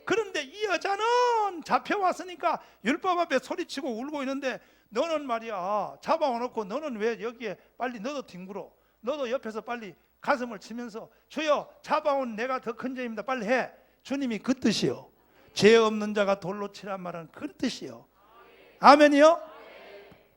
S1: 그런데 이 여자는 잡혀왔으니까 율법 앞에 소리치고 울고 있는데 너는 말이야, 잡아와놓고 너는 왜 여기에 빨리 너도 뒹굴어, 너도 옆에서 빨리 가슴을 치면서 주여 잡아온 내가 더 큰 죄입니다 빨리 해. 주님이 그 뜻이요. 죄 없는 자가 돌로 치란 말은 그 뜻이요. 아멘이요.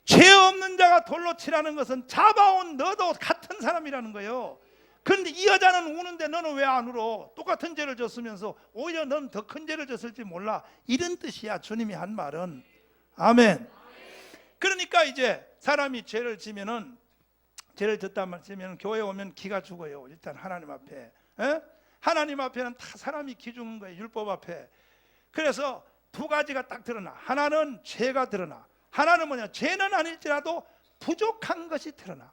S1: 죄 없는 자가 돌로 치라는 것은 잡아온 너도 같은 사람이라는 거예요. 그런데 이 여자는 우는데 너는 왜 안 울어? 똑같은 죄를 졌으면서 오히려 너는 더 큰 죄를 졌을지 몰라. 이런 뜻이야, 주님이 한 말은. 아멘. 그러니까 이제 사람이 죄를 지면은, 죄를 졌단 말이면 교회에 오면 기가 죽어요. 일단 하나님 앞에. 하나님 앞에는 다 사람이 기 죽는 거예요, 율법 앞에. 그래서 두 가지가 딱 드러나. 하나는 죄가 드러나. 하나는 뭐냐, 죄는 아닐지라도 부족한 것이 드러나.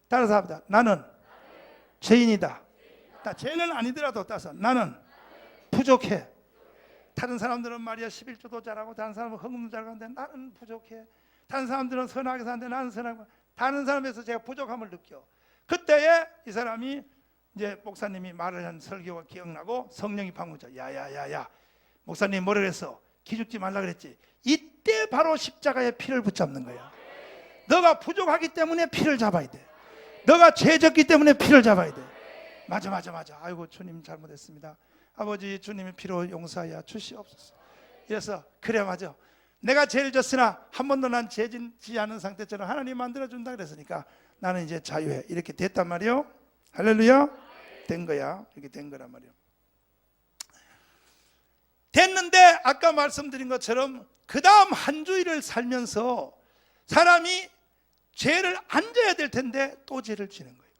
S1: 따라서 합니다. 나는 죄인이다. 죄는 아니더라도 따서 나는 부족해. 다른 사람들은 말이야 11조도 잘하고 다른 사람은 헌금도 잘하는데 나는 부족해. 다른 사람들은 선하게 사는데 나는 선하고, 다른 사람에서 제가 부족함을 느껴. 그때에 이 사람이 이제 목사님이 말을 한 설교가 기억나고 성령이 방문자. 야야야야, 목사님 뭐라 그랬어? 기죽지 말라 그랬지. 이때 바로 십자가에 피를 붙잡는 거야. 너가 부족하기 때문에 피를 잡아야 돼. 너가 죄졌기 때문에 피를 잡아야 돼. 맞아. 아이고 주님 잘못했습니다. 아버지 주님의 피로 용서하여 주시옵소서. 그래서 그래 맞아. 내가 죄를 졌으나 한 번도 난 죄짓지 않은 상태처럼 하나님 만들어준다 그랬으니까 나는 이제 자유해. 이렇게 됐단 말이요. 할렐루야. 된 거야. 이렇게 된 거란 말이요. 됐는데 아까 말씀드린 것처럼 그 다음 한 주일을 살면서 사람이 죄를 안 져야 될 텐데 또 죄를 지는 거예요.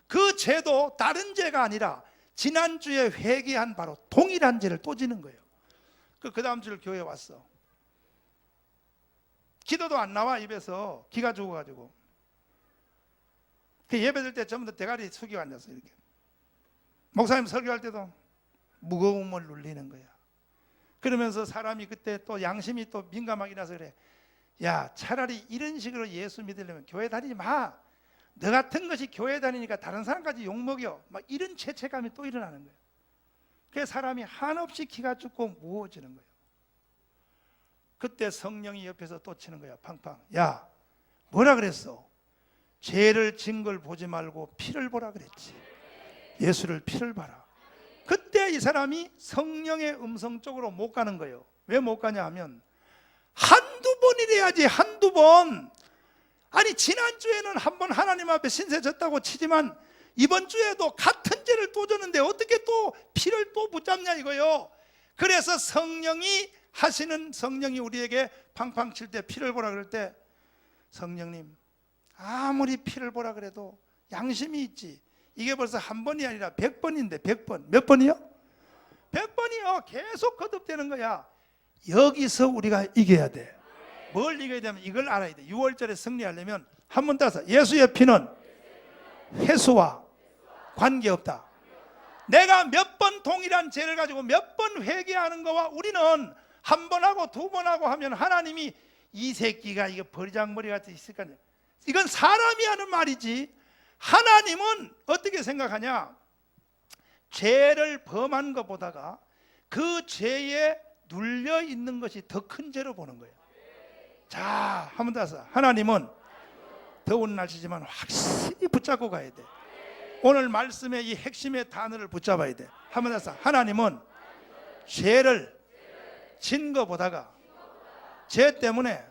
S1: 그 죄도 다른 죄가 아니라 지난주에 회개한 바로 동일한 죄를 또 지는 거예요. 그 다음 주일 교회에 왔어. 기도도 안 나와 입에서. 기가 죽어가지고 그 예배 들 때 전부 다 대가리 숙이고 앉았어. 이렇게 목사님 설교할 때도 무거움을 눌리는 거야. 그러면서 사람이 그때 또 양심이 또 민감하기라서 그래. 야, 차라리 이런 식으로 예수 믿으려면 교회 다니지 마. 너 같은 것이 교회 다니니까 다른 사람까지 욕먹여. 막 이런 죄책감이 또 일어나는 거예요. 그래서 사람이 한없이 기가 죽고 무거워지는 거예요. 그때 성령이 옆에서 또 치는 거야. 팡팡. 야, 뭐라 그랬어? 죄를 진 걸 보지 말고 피를 보라 그랬지. 예수를 피를 봐라. 그때 이 사람이 성령의 음성 쪽으로 못 가는 거예요. 왜 못 가냐 하면 한두 번이래야지. 한두 번. 아니 지난주에는 한 번 하나님 앞에 신세 졌다고 치지만 이번 주에도 같은 죄를 또 졌는데 어떻게 또 피를 또 붙잡냐 이거요. 그래서 성령이 우리에게 팡팡 칠 때 피를 보라 그럴 때 성령님 아무리 피를 보라 그래도 양심이 있지. 이게 벌써 한 번이 아니라 100번인데 100번. 몇 번이요? 100번이요. 계속 거듭되는 거야. 여기서 우리가 이겨야 돼. 뭘 이겨야 되면 이걸 알아야 돼. 6월절에 승리하려면 한 번 따서 예수의 피는 회수와 관계없다. 내가 몇 번 동일한 죄를 가지고 몇 번 회개하는 거와 우리는 한 번 하고 두 번 하고 하면 하나님이 이 새끼가 이거 버리장머리 같이 있을 거냐. 이건 사람이 하는 말이지. 하나님은 어떻게 생각하냐? 죄를 범한 것보다가 그 죄에 눌려 있는 것이 더 큰 죄로 보는 거예요. 자, 한 번 더 하나님은 더운 날씨지만 확실히 붙잡고 가야 돼. 오늘 말씀의 이 핵심의 단어를 붙잡아야 돼. 한번 더서 하나님은 죄를 진 것보다가 죄 때문에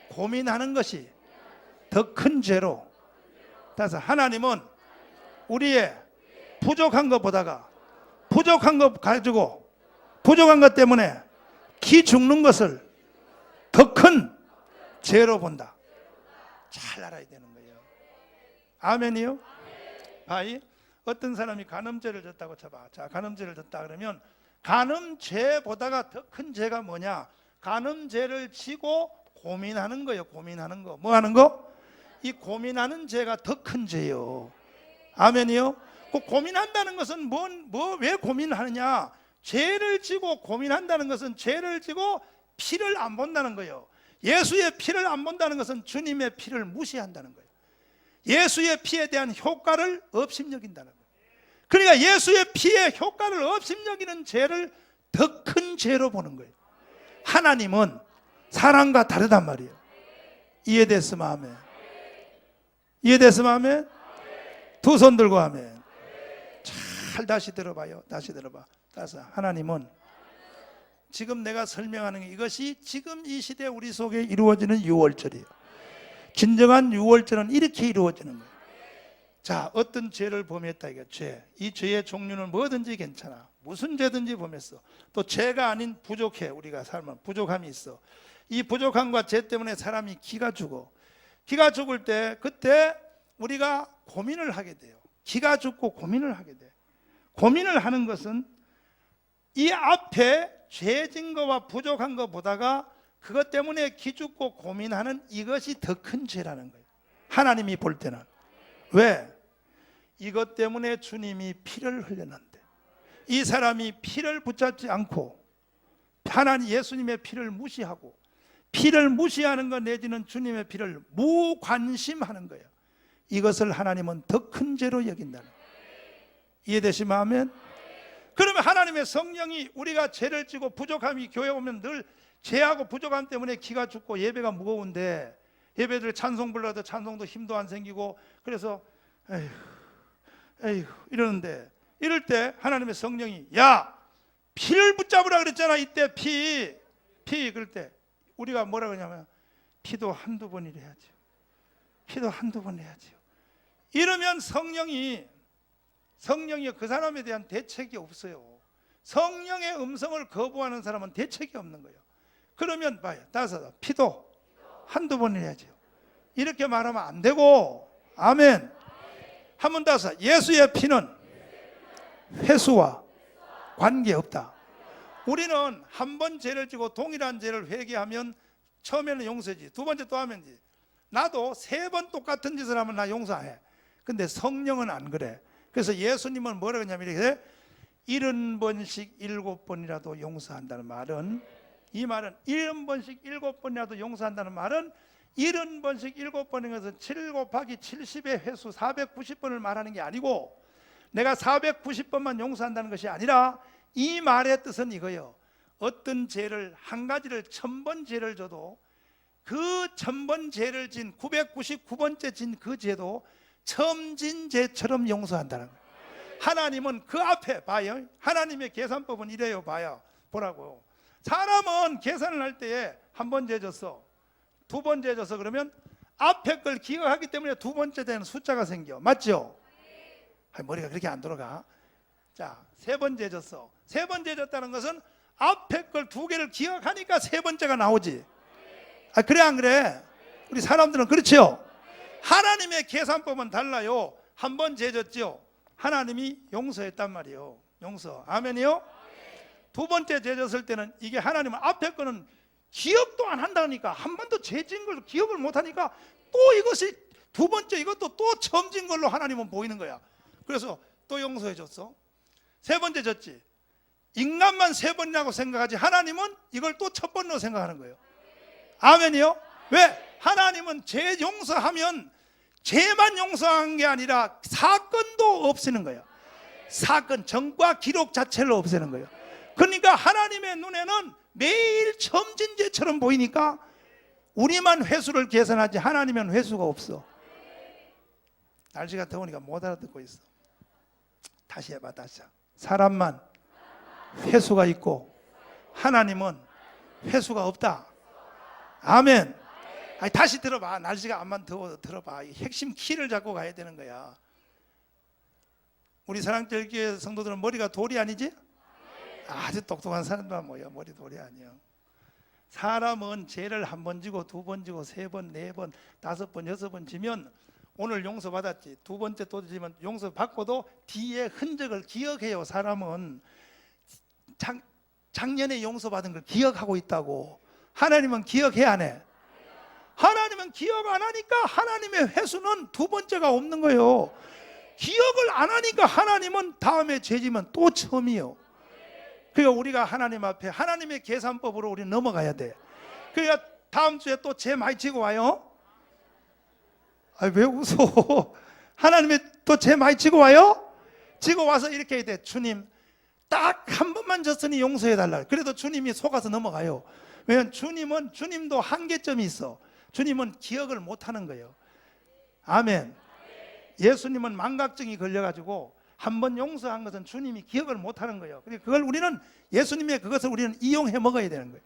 S1: 고민하는 것이 더 큰 죄로, 따라서 하나님은 우리의 부족한 것보다가 부족한 것 가지고 부족한 것 때문에 기 죽는 것을 더 큰 죄로 본다. 잘 알아야 되는 거예요. 아멘이요? 아이, 어떤 사람이 간음죄를 졌다고 쳐봐. 자, 간음죄를 졌다 그러면 간음죄보다가 더 큰 죄가 뭐냐? 간음죄를 지고 고민하는 거예요. 고민하는 거. 뭐 하는 거? 이 고민하는 죄가 더 큰 죄예요. 아멘이요? 그 고민한다는 것은 왜 고민하느냐? 죄를 지고 고민한다는 것은 죄를 지고 피를 안 본다는 거예요. 예수의 피를 안 본다는 것은 주님의 피를 무시한다는 거예요. 예수의 피에 대한 효과를 업심여긴다는 거예요. 그러니까 예수의 피의 효과를 업심여기는 죄를 더 큰 죄로 보는 거예요. 하나님은 사람과 다르단 말이에요. 이해됐으면 아멘. 이해됐으면 아멘. 두 손 들고 아멘. 잘 다시 들어봐요. 다시 들어봐. 따라서 하나님은 지금 내가 설명하는 이것이 지금 이 시대 우리 속에 이루어지는 유월절이에요. 진정한 유월절은 이렇게 이루어지는 거예요. 자, 어떤 죄를 범했다 이거 죄. 이 죄의 종류는 뭐든지 괜찮아. 무슨 죄든지 범했어. 또 죄가 아닌 부족해. 우리가 살면 부족함이 있어. 이 부족함과 죄 때문에 사람이 기가 죽어. 기가 죽을 때 그때 우리가 고민을 하게 돼요. 기가 죽고 고민을 하게 돼. 고민을 하는 것은 이 앞에 죄진 거와 부족한 거 보다가 그것 때문에 기죽고 고민하는 이것이 더 큰 죄라는 거예요. 하나님이 볼 때는. 왜? 이것 때문에 주님이 피를 흘렸는데 이 사람이 피를 붙잡지 않고 하나님 예수님의 피를 무시하고 피를 무시하는 것 내지는 주님의 피를 무관심하는 거예요. 이것을 하나님은 더 큰 죄로 여긴다는 거예요. 이해되시면 아멘? 그러면 하나님의 성령이 우리가 죄를 지고 부족함이 교회 오면 늘 죄하고 부족함 때문에 기가 죽고 예배가 무거운데 예배들 찬송 불러도 찬송도 힘도 안 생기고 그래서 에휴 이러는데 이럴 때 하나님의 성령이 야 피를 붙잡으라 그랬잖아. 이때 피 그럴 때 우리가 뭐라 그러냐면 피도 한두 번이라 해야죠. 피도 한두 번 해야죠. 이러면 성령이 그 사람에 대한 대책이 없어요. 성령의 음성을 거부하는 사람은 대책이 없는 거예요. 그러면 봐요. 따라서 피도 한두 번 해야죠. 이렇게 말하면 안 되고 아멘. 한 번 따서 예수의 피는 회수와 관계없다. 우리는 한 번 죄를 지고 동일한 죄를 회개하면 처음에는 용서지. 두 번째 또 하면 나도 세 번 똑같은 짓을 하면 나 용서해. 근데 성령은 안 그래. 그래서 예수님은 뭐라고 하냐면 이렇게 70번씩 7번이라도 용서한다는 말은 이 말은 70번씩 7번이라도 용서한다는 말은 70번씩 7번인 것은 7 곱하기 70의 횟수 490번을 말하는 게 아니고 내가 490번만 용서한다는 것이 아니라 이 말의 뜻은 이거예요. 어떤 죄를 한 가지를 1000번 죄를 져도 그 1000번 죄를 진 999번째 진 그 죄도 처음 진 죄처럼 용서한다는 거예요. 하나님은 그 앞에 봐요. 하나님의 계산법은 이래요. 봐요. 보라고. 사람은 계산을 할 때에 한 번 죄 졌어. 두 번 죄 졌어. 그러면 앞에 걸 기억하기 때문에 두 번째 되는 숫자가 생겨. 맞죠? 머리가 그렇게 안 돌아가. 자, 세 번 죄 졌어. 세 번 죄 졌다는 것은 앞에 걸 두 개를 기억하니까 세 번째가 나오지. 그래 안 그래? 우리 사람들은 그렇죠? 하나님의 계산법은 달라요. 한 번 죄 졌죠. 하나님이 용서했단 말이에요. 용서. 아멘이요? 두 번째 죄 졌을 때는 이게 하나님은 앞에 거는 기억도 안 한다니까 한 번도 죄 진 걸 기억을 못 하니까 또 이것이 두 번째 이것도 또 처음 진 걸로 하나님은 보이는 거야. 그래서 또 용서해 줬어. 세 번째 졌지. 인간만 세 번이라고 생각하지 하나님은 이걸 또 첫 번으로 생각하는 거예요. 아멘이요? 왜? 하나님은 죄 용서하면 죄만 용서한 게 아니라 사건도 없애는 거예요. 사건, 정과 기록 자체를 없애는 거예요. 그러니까 하나님의 눈에는 매일 처음 진 죄처럼 보이니까 우리만 회수를 계산하지 하나님은 회수가 없어. 날씨가 더우니까 못 알아듣고 있어. 다시 해봐. 다시. 사람만 회수가 있고 하나님은 회수가 없다. 아멘. 아니, 다시 들어봐. 날씨가 암만 더워 들어봐. 이 핵심 키를 잡고 가야 되는 거야. 우리 사랑절교회 성도들은 머리가 돌이 아니지? 아주 똑똑한 사람들만 모여. 머리 돌이 아니야. 사람은 죄를 한 번 지고 두 번 지고 세 번, 네 번, 다섯 번, 여섯 번 지면 오늘 용서받았지. 두 번째 또 지면 용서받고도 뒤에 흔적을 기억해요. 사람은 작년에 용서받은 걸 기억하고 있다고. 하나님은 기억해 안 해? 하나님은 기억 안 하니까 하나님의 회수는 두 번째가 없는 거예요. 기억을 안 하니까 하나님은 다음에 죄지면 또 처음이요. 그러니까 우리가 하나님 앞에 하나님의 계산법으로 우리 넘어가야 돼. 그러니까 다음 주에 또 죄 많이 지고 와요. 왜 웃어? 하나님의 또 죄 많이 지고 와요? 지고 와서 이렇게 해야 돼. 주님, 딱 한 번만 졌으니 용서해 달라. 그래도 주님이 속아서 넘어가요. 왜냐하면 주님도 한계점이 있어. 주님은 기억을 못 하는 거예요. 아멘. 예수님은 망각증이 걸려가지고 한 번 용서한 것은 주님이 기억을 못 하는 거예요. 그걸 우리는 예수님의 그것을 우리는 이용해 먹어야 되는 거예요.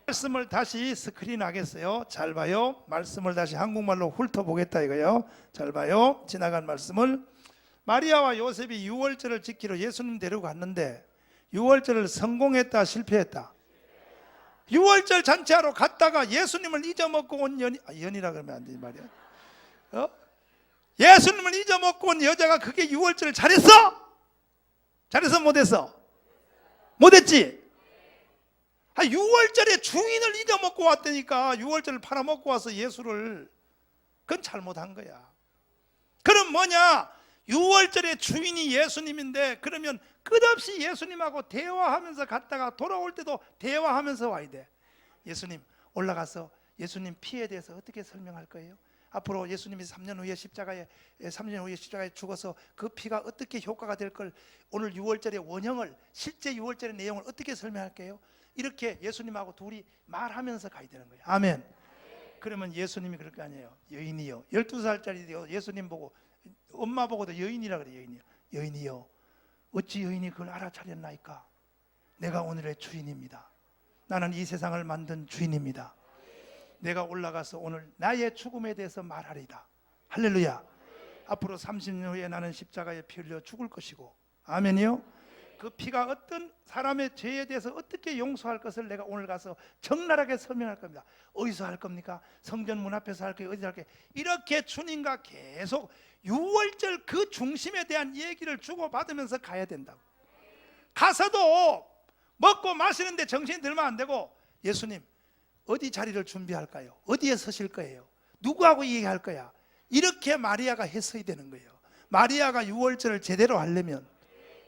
S1: 말씀을 다시 스크린 하겠어요. 잘 봐요. 말씀을 다시 한국말로 훑어보겠다 이거요. 잘 봐요. 지나간 말씀을. 마리아와 요셉이 유월절을 지키러 예수님 데리고 갔는데 유월절을 성공했다 실패했다? 유월절 잔치하러 갔다가 예수님을 잊어먹고 온 연이라 그러면 안 되지 말이야. 예수님을 잊어먹고 온 여자가 그게 유월절을 잘했어? 잘했어 못했어? 못했지? 유월절에 주인을 잊어먹고 왔다니까. 유월절을 팔아먹고 와서 예수를. 그건 잘못한 거야. 그럼 뭐냐? 유월절에 주인이 예수님인데 그러면 끝없이 예수님하고 대화하면서 갔다가 돌아올 때도 대화하면서 와야 돼. 예수님 올라가서 예수님 피에 대해서 어떻게 설명할 거예요? 앞으로 예수님이 3년 후에 십자가에 죽어서 그 피가 어떻게 효과가 될 걸 오늘 유월절의 원형을 실제 유월절의 내용을 어떻게 설명할게요? 이렇게 예수님하고 둘이 말하면서 가야 되는 거예요. 아멘. 그러면 예수님이 그럴 거 아니에요. 여인이요. 12살짜리 예수님 보고 엄마 보고도 여인이라 그래. 여인이요. 여인이요. 어찌 여인이 그걸 알아차렸나이까? 내가 오늘의 주인입니다. 나는 이 세상을 만든 주인입니다. 내가 올라가서 오늘 나의 죽음에 대해서 말하리다. 할렐루야. 앞으로 30년 후에 나는 십자가에 피 흘려 죽을 것이고, 아멘이요. 그 피가 어떤 사람의 죄에 대해서 어떻게 용서할 것을 내가 오늘 가서 적나라하게 설명할 겁니다. 어디서 할 겁니까? 성전 문 앞에서 할게요? 어디서 할게요? 이렇게 주님과 계속 유월절 그 중심에 대한 얘기를 주고받으면서 가야 된다고. 가서도 먹고 마시는데 정신이 들면 안 되고, 예수님 어디 자리를 준비할까요? 어디에 서실 거예요? 누구하고 얘기할 거야? 이렇게 마리아가 했어야 되는 거예요. 마리아가 유월절을 제대로 하려면.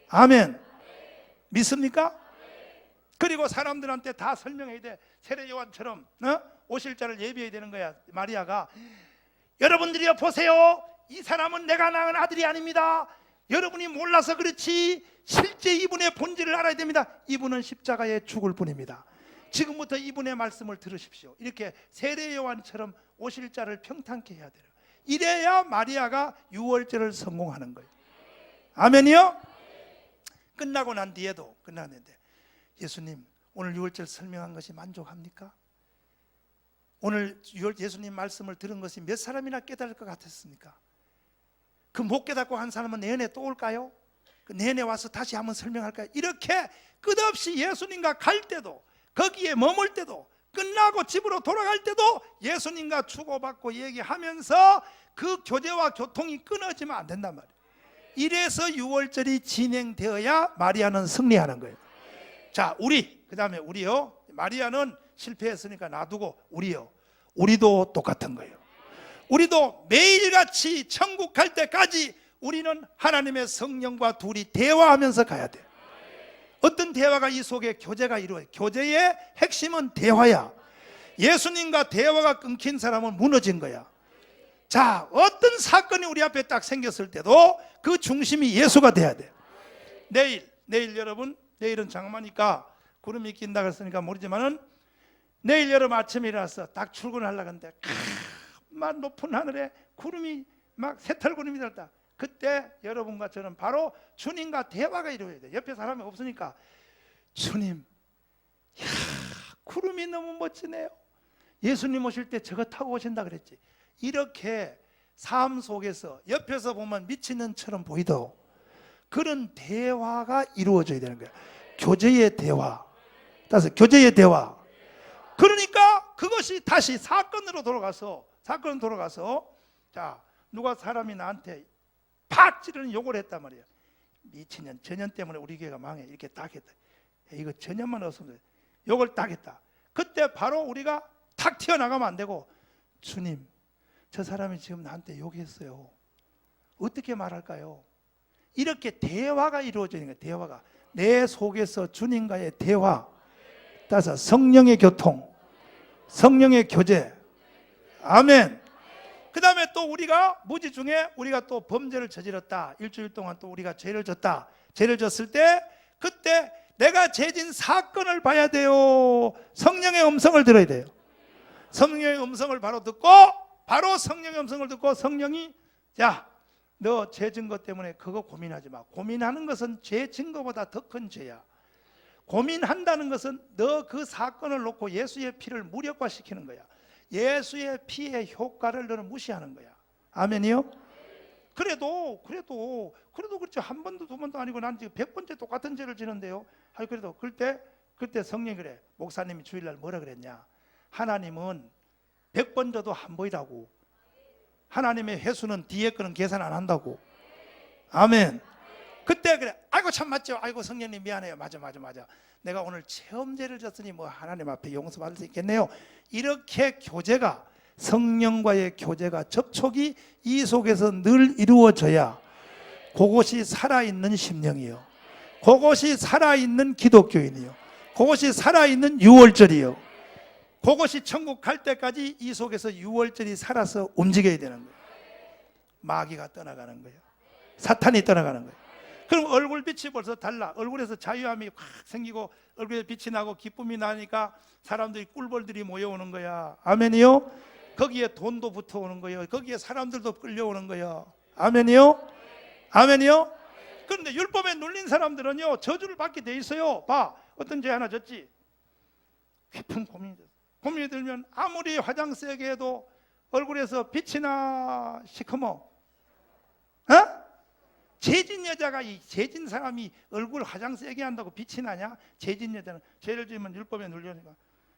S1: 아멘. 믿습니까? 그리고 사람들한테 다 설명해야 돼. 세례 요한처럼 오실 자를 예비해야 되는 거야. 마리아가 여러분들이요 보세요. 이 사람은 내가 낳은 아들이 아닙니다. 여러분이 몰라서 그렇지 실제 이분의 본질을 알아야 됩니다. 이분은 십자가에 죽을 분입니다. 지금부터 이분의 말씀을 들으십시오. 이렇게 세례 요한처럼 오실 자를 평탄케 해야 돼요. 이래야 마리아가 유월절을 성공하는 거예요. 아멘이요? 끝나고 난 뒤에도 끝나는데 예수님 오늘 유월절 설명한 것이 만족합니까? 오늘 예수님 말씀을 들은 것이 몇 사람이나 깨달을 것 같았습니까? 그 못 깨닫고 한 사람은 내년에 또 올까요? 그 내년에 와서 다시 한번 설명할까요? 이렇게 끝없이 예수님과 갈 때도 거기에 머물 때도 끝나고 집으로 돌아갈 때도 예수님과 주고받고 얘기하면서 그 교제와 교통이 끊어지면 안 된단 말이에요. 이래서 유월절이 진행되어야 마리아는 승리하는 거예요. 자, 그 다음에 우리요. 마리아는 실패했으니까 놔두고 우리도 똑같은 거예요. 우리도 매일같이 천국 갈 때까지 우리는 하나님의 성령과 둘이 대화하면서 가야 돼요. 어떤 대화가 이 속에 교제가 이루어요. 교제의 핵심은 대화야. 예수님과 대화가 끊긴 사람은 무너진 거야. 자, 어떤 사건이 우리 앞에 딱 생겼을 때도 그 중심이 예수가 돼야 돼. 내일 여러분, 내일은 장마니까 구름이 낀다 그랬으니까 모르지만은 내일 여러분 아침에 일어나서 딱 출근하려고 하는데 막 높은 하늘에 구름이 막 새털구름이 들었다. 그때 여러분과 저는 바로 주님과 대화가 이루어져야 돼요. 옆에 사람이 없으니까 주님, 야, 구름이 너무 멋지네요. 예수님 오실 때 저거 타고 오신다 그랬지. 이렇게 삶 속에서 옆에서 보면 미친년처럼 보이도 그런 대화가 이루어져야 되는 거야. 교제의 대화. 따라서 교제의 대화. 그러니까 그것이 다시 사건으로 돌아가서 자, 누가 사람이 나한테 팍 찌르는 욕을 했단 말이야. 미친년, 전년 때문에 우리 교회가 망해. 이렇게 딱 했다. 이거 전년만 없으면 돼. 욕을 딱 했다. 그때 바로 우리가 탁 튀어나가면 안 되고, 주님, 저 사람이 지금 나한테 욕했어요. 어떻게 말할까요? 이렇게 대화가 이루어지는 거예요. 대화가 내 속에서 주님과의 대화. 따라서 성령의 교통, 성령의 교제. 아멘. 그 다음에 또 우리가 무지 중에 우리가 또 범죄를 저질렀다. 일주일 동안 또 우리가 죄를 졌다. 죄를 졌을 때 그때 내가 죄진 사건을 봐야 돼요. 성령의 음성을 들어야 돼요. 성령의 음성을 바로 듣고, 바로 성령의 음성을 듣고 성령이, 자, 너 죄 진 것 때문에 그거 고민하지 마. 고민하는 것은 죄 진 것보다 더 큰 죄야. 고민한다는 것은 너 그 사건을 놓고 예수의 피를 무력화시키는 거야. 예수의 피의 효과를 너는 무시하는 거야. 아멘이요? 그래도 그렇죠. 한 번도 두 번도 아니고 난 지금 100번째 똑같은 죄를 지는데요. 아니 그래도 그때 성령이 그래. 목사님이 주일날 뭐라 그랬냐? 하나님은 100번 져도 한 번이라고. 하나님의 회수는 뒤에 거는 계산 안 한다고. 아멘. 그때 그래. 아이고 참 맞죠. 아이고 성령님 미안해요. 맞아. 내가 오늘 체험죄를 졌으니 뭐 하나님 앞에 용서받을 수 있겠네요. 이렇게 교제가, 성령과의 교제가, 접촉이 이 속에서 늘 이루어져야 그것이 살아있는 심령이요, 그것이 살아있는 기독교인이요, 그것이 살아있는 유월절이요, 그것이 천국 갈 때까지 이 속에서 유월절이 살아서 움직여야 되는 거예요. 마귀가 떠나가는 거예요. 사탄이 떠나가는 거예요. 그럼 얼굴 빛이 벌써 달라. 얼굴에서 자유함이 확 생기고 얼굴에 빛이 나고 기쁨이 나니까 사람들이 꿀벌들이 모여오는 거야. 아멘이요? 거기에 돈도 붙어오는 거예요. 거기에 사람들도 끌려오는 거예요. 아멘이요? 아멘이요? 그런데 율법에 눌린 사람들은요, 저주를 받게 돼 있어요. 봐, 어떤 죄 하나 졌지? 깊은 고민이 들면 아무리 화장 세게 해도 얼굴에서 빛이 나 시커머. 죄진 여자가, 이 죄진 사람이 얼굴 화장 세게 한다고 빛이 나냐? 죄진 여자는 죄를 지으면 율법에 눌려니까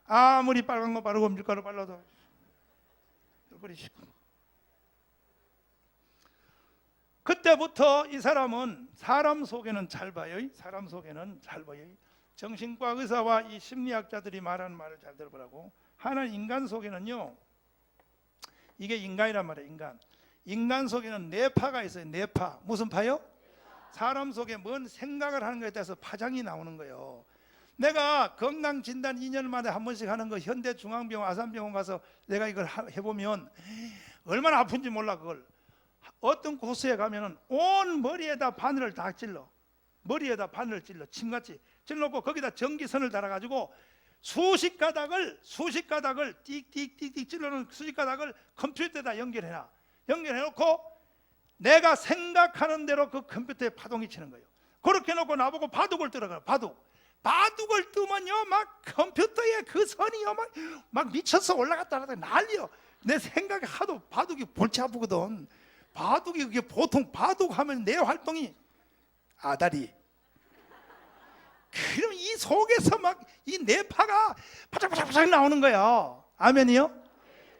S1: 아무리 빨간 거 바르고 밀가루 발라도 얼굴이 시커머. 그때부터 이 사람은 사람 속에는 잘 봐요. 사람 속에는 잘 봐요. 정신과 의사와 이 심리학자들이 말하는 말을 잘 들어보라고. 하나는 인간 속에는요, 이게 인간이란 말이에요. 인간 속에는 뇌파가 있어요. 뇌파. 무슨 파요? 사람 속에 뭔 생각을 하는 것에 대해서 파장이 나오는 거예요. 내가 건강진단 2년 만에 한 번씩 하는 거, 현대중앙병원, 아산병원 가서 내가 이걸 해보면 얼마나 아픈지 몰라. 그걸 어떤 코스에 가면은 온 머리에다 바늘을 다 찔러. 머리에다 바늘을 찔러. 침같이 찔러놓고 거기다 전기선을 달아가지고 수십 가닥을 띡띡띡띡 찔러놓은 수십 가닥을 컴퓨터에다 연결해놓고 내가 생각하는 대로 그 컴퓨터에 파동이 치는 거예요. 그렇게 해놓고 나보고 바둑을 뜨라고요. 바둑을 뜨면요, 막 컴퓨터에 그 선이요 막 미쳐서 올라갔다 나갔다 난리요. 내 생각이 하도, 바둑이 골치 아프거든. 바둑이 그게 보통 바둑하면 내 활동이 아다리. 그럼 이 속에서 막 이 뇌파가 바짝바짝 나오는 거야. 아멘이요?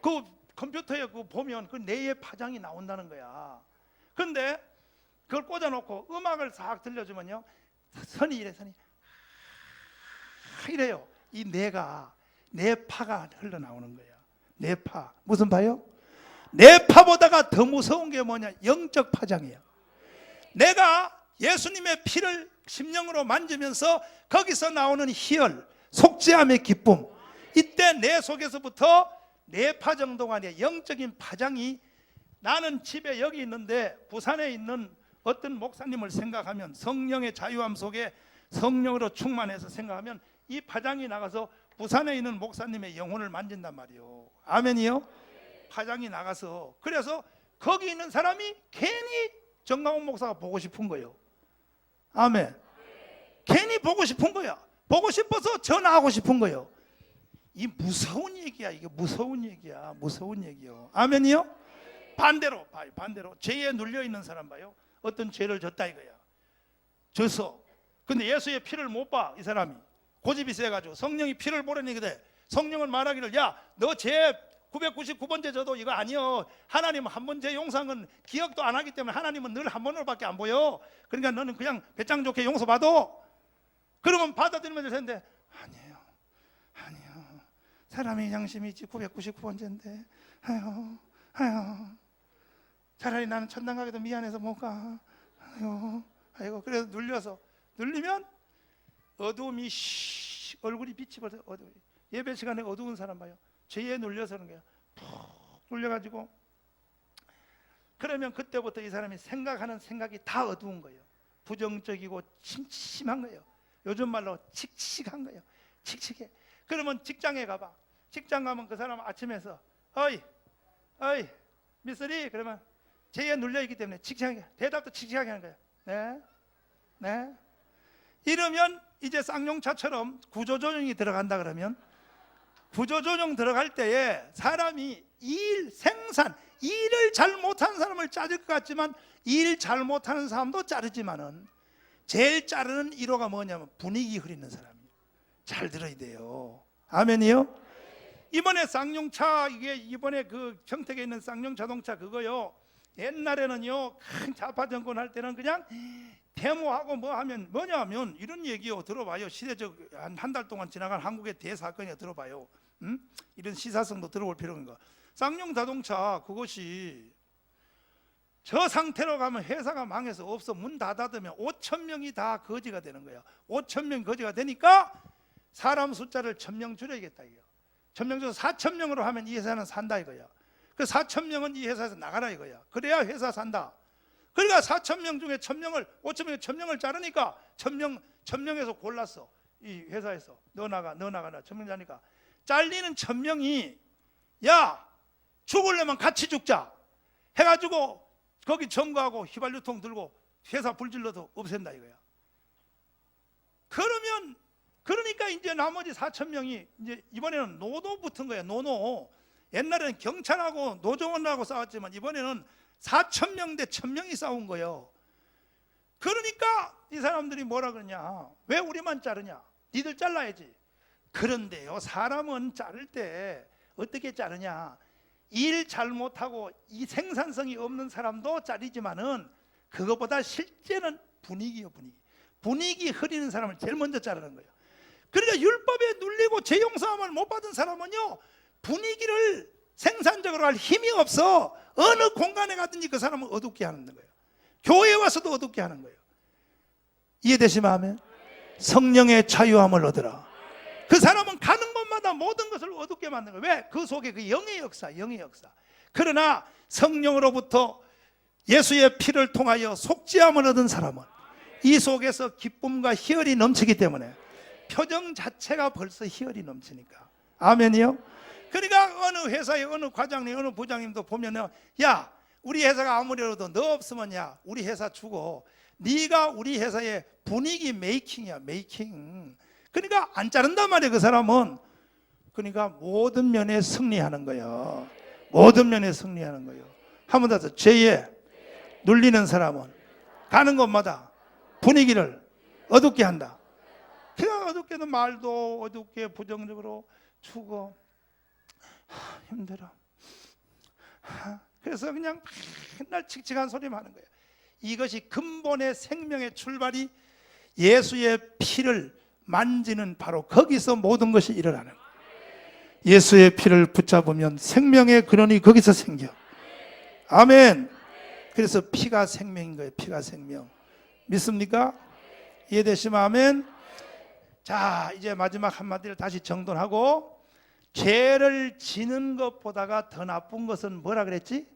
S1: 그 컴퓨터에 그 보면 그 뇌의 파장이 나온다는 거야. 그런데 그걸 꽂아놓고 음악을 싹 들려주면요, 선이 이래요. 이 뇌파가 흘러나오는 거야. 뇌파. 무슨 파요? 뇌파보다가 더 무서운 게 뭐냐? 영적 파장이에요. 내가 예수님의 피를 심령으로 만지면서 거기서 나오는 희열, 속죄함의 기쁨, 이때 내 속에서부터 뇌파 정도가 아니라 영적인 파장이, 나는 집에 여기 있는데 부산에 있는 어떤 목사님을 생각하면, 성령의 자유함 속에 성령으로 충만해서 생각하면 이 파장이 나가서 부산에 있는 목사님의 영혼을 만진단 말이에요. 아멘이요? 파장이 나가서, 그래서 거기 있는 사람이 괜히 정강훈 목사가 보고 싶은 거예요. 아멘. 괜히 보고 싶은 거야. 보고 싶어서 전화하고 싶은 거예요. 이 무서운 얘기야. 이게 무서운 얘기야. 무서운 얘기요. 아멘이요? 반대로 봐요. 반대로 죄에 눌려 있는 사람 봐요. 어떤 죄를 졌다 이거야. 져서 근데 예수의 피를 못 봐. 이 사람이 고집이 세가지고 성령이 피를 보려니 그래. 성령은 말하기를 야 너 죄 999번째 져도 이거 아니요. 하나님은 한 번 죄 용서한 건 기억도 안 하기 때문에 하나님은 늘 한 번으로밖에 안 보여. 그러니까 너는 그냥 배짱 좋게 용서받아. 그러면 받아들이면 될 텐데 아니에요. 사람의 양심이 있지 999번째인데 아유 차라리 나는 천당 가기도 미안해서 못 가. 아이고 그래서 눌리면 어두움이 얼굴이 빛이 벌써 예배 시간에 어두운 사람 봐요. 죄에 눌려서 그런 거야. 푹 눌려가지고 그러면 그때부터 이 사람이 생각하는 생각이 다 어두운 거예요. 부정적이고 침침한 거예요. 요즘 말로 칙칙한 거예요. 칙칙해. 그러면 직장에 가봐. 직장 가면 그 사람 아침에서 어이 미쓰리 그러면 죄에 눌려있기 때문에 칙칙하게 대답도 칙칙하게 하는 거예요. 네. 이러면 이제 쌍용차처럼 구조조정이 들어간다 그러면 구조조정 들어갈 때에 사람이 생산 일을 잘 못하는 사람을 자를 것 같지만 일 잘 못하는 사람도 자르지만은 제일 자르는 1호가 뭐냐면 분위기 흐리는 사람이에요. 잘 들어야 돼요. 아멘이요? 이번에 쌍용차 이번에 그 평택에 있는 쌍용 자동차 그거요. 옛날에는요 큰 좌파 정권 할 때는 그냥 데모하고 뭐 하면 뭐냐면 이런 얘기요. 들어봐요. 시대적 한 달 동안 지나간 한국의 대사건이요. 들어봐요. 이런 시사성도 들어볼 필요가 있는 거. 쌍용 자동차 그것이 저 상태로 가면 회사가 망해서 없어 문 다 닫으면 5천 명이 다 거지가 되는 거예요. 5천 명이 거지가 되니까 사람 숫자를 1,000명 줄여야겠다 이거예요. 1,000명 줄여서 4천 명으로 하면 이 회사는 산다 이거야. 그 4천 명은 이 회사에서 나가라 이거야. 그래야 회사 산다. 그러니까 4천 명 중에 1,000명을 5천 명에 1,000명을 자르니까 1,000명에서 골랐어. 이 회사에서 너 나가 1,000명 자니까 잘리는 1,000명이 야 죽으려면 같이 죽자 해가지고 거기 점거하고 휘발유통 들고 회사 불질러도 없앤다 이거야. 그러니까 이제 나머지 4,000명이 이제 이번에는 노노 붙은 거야. 노노. 옛날에는 경찰하고 노조원하고 싸웠지만 이번에는 4,000명 대 1,000명이 싸운 거예요. 그러니까 이 사람들이 뭐라 그러냐? 왜 우리만 자르냐? 니들 잘라야지. 그런데요, 사람은 자를 때 어떻게 자르냐? 일 잘못하고 이 생산성이 없는 사람도 자르지만은 그것보다 실제는 분위기요, 분위기 흐리는 사람을 제일 먼저 자르는 거예요. 그러니까 율법에 눌리고 죄 용서함을 못 받은 사람은요 분위기를 생산적으로 할 힘이 없어. 어느 공간에 가든지 그 사람은 어둡게 하는 거예요. 교회에 와서도 어둡게 하는 거예요. 이해되시면 아멘. 성령의 자유함을 얻으라. 그 사람은 가는 곳마다 모든 것을 어둡게 만드는 거예요. 왜? 그 속에 그 영의 역사. 그러나 성령으로부터 예수의 피를 통하여 속죄함을 얻은 사람은 이 속에서 기쁨과 희열이 넘치기 때문에 표정 자체가 벌써 희열이 넘치니까. 아멘이요? 그러니까 어느 회사의 어느 과장님, 어느 부장님도 보면은 야, 우리 회사가 아무래도 너 없으면 야, 우리 회사 주고 네가 우리 회사의 분위기 메이킹이야, 메이킹. 그러니까 안 자른단 말이에요, 그 사람은. 그러니까 모든 면에 승리하는 거예요. 모든 면에 승리하는 거예요. 한 번 더, 죄에 눌리는 사람은 가는 곳마다 분위기를 어둡게 한다. 그냥 어둡게는 말도 어둡게 부정적으로 죽어. 힘들어. 그래서 그냥 맨날 칙칙한 소리만 하는 거예요. 이것이 근본의 생명의 출발이 예수의 피를 만지는 바로 거기서 모든 것이 일어나는 거예요. 예수의 피를 붙잡으면 생명의 근원이 거기서 생겨. 아멘. 그래서 피가 생명인 거예요. 피가 생명. 믿습니까? 이해되시면 아멘. 자, 이제 마지막 한마디를 다시 정돈하고, 죄를 지는 것보다가 더 나쁜 것은 뭐라 그랬지?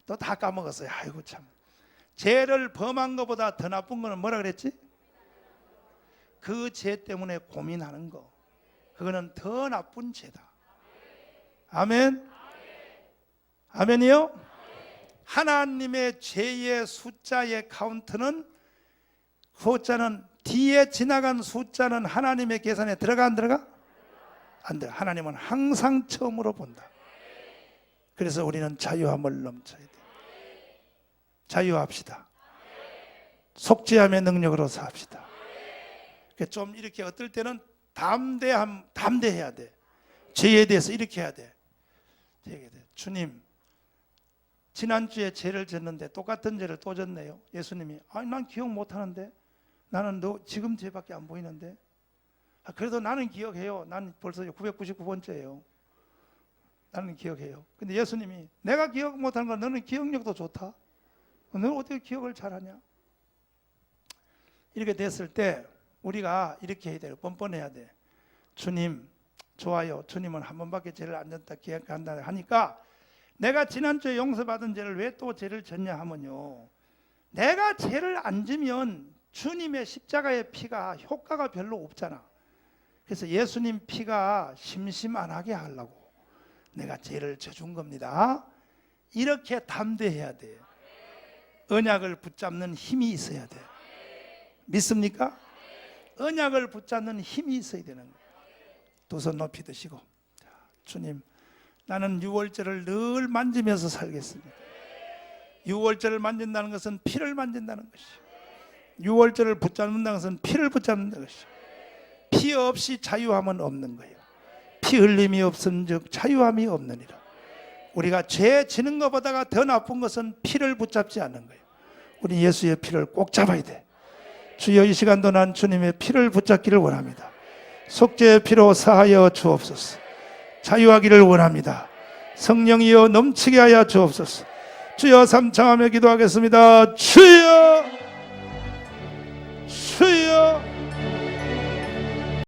S1: 또 다 까먹었어요. 아이고 참. 죄를 범한 것보다 더 나쁜 거는 뭐라 그랬지? 그 죄 때문에 고민하는 거. 그거는 더 나쁜 죄다. 아멘. 아멘이요? 하나님의 죄의 숫자의 카운트는 숫자는 뒤에 지나간 숫자는 하나님의 계산에 들어가 안 들어가? 안 들어가. 하나님은 항상 처음으로 본다. 그래서 우리는 자유함을 넘쳐야 돼. 자유합시다. 속죄함의 능력으로 삽시다. 좀 이렇게 어떨 때는 담대해야 돼. 죄에 대해서 이렇게 해야 돼. 주님, 지난주에 죄를 졌는데 똑같은 죄를 또 졌네요. 예수님이 아니 난 기억 못하는데, 나는 너 지금 죄밖에 안 보이는데, 그래도 나는 기억해요. 난 벌써 999번째예요. 나는 기억해요. 근데 예수님이 내가 기억 못하는 건 너는 기억력도 좋다. 너는 어떻게 기억을 잘하냐? 이렇게 됐을 때 우리가 이렇게 해야 돼요. 뻔뻔해야 돼. 주님 좋아요. 주님은 한 번밖에 죄를 안 졌다 기억한다 하니까, 내가 지난주에 용서받은 죄를 왜 또 죄를 졌냐 하면요, 내가 죄를 안 지면 주님의 십자가의 피가 효과가 별로 없잖아. 그래서 예수님 피가 심심 안 하게 하려고 내가 죄를 져준 겁니다. 이렇게 담대해야 돼. 언약을 붙잡는 힘이 있어야 돼. 믿습니까? 언약을 붙잡는 힘이 있어야 되는 거예요. 두 손 높이 드시고, 주님, 나는 유월절을 늘 만지면서 살겠습니다. 유월절을 만진다는 것은 피를 만진다는 것이요, 유월절을 붙잡는다는 것은 피를 붙잡는다는 것이요, 피 없이 자유함은 없는 거예요. 피 흘림이 없은즉 자유함이 없느니라. 우리가 죄 지는 것보다가 더 나쁜 것은 피를 붙잡지 않는 거예요. 우리 예수의 피를 꼭 잡아야 돼. 주여, 이 시간도 난 주님의 피를 붙잡기를 원합니다. 속죄의 피로 사하여 주옵소서. 자유하기를 원합니다. 성령이여 넘치게 하여 주옵소서. 주여, 삼창하며 기도하겠습니다. 주여!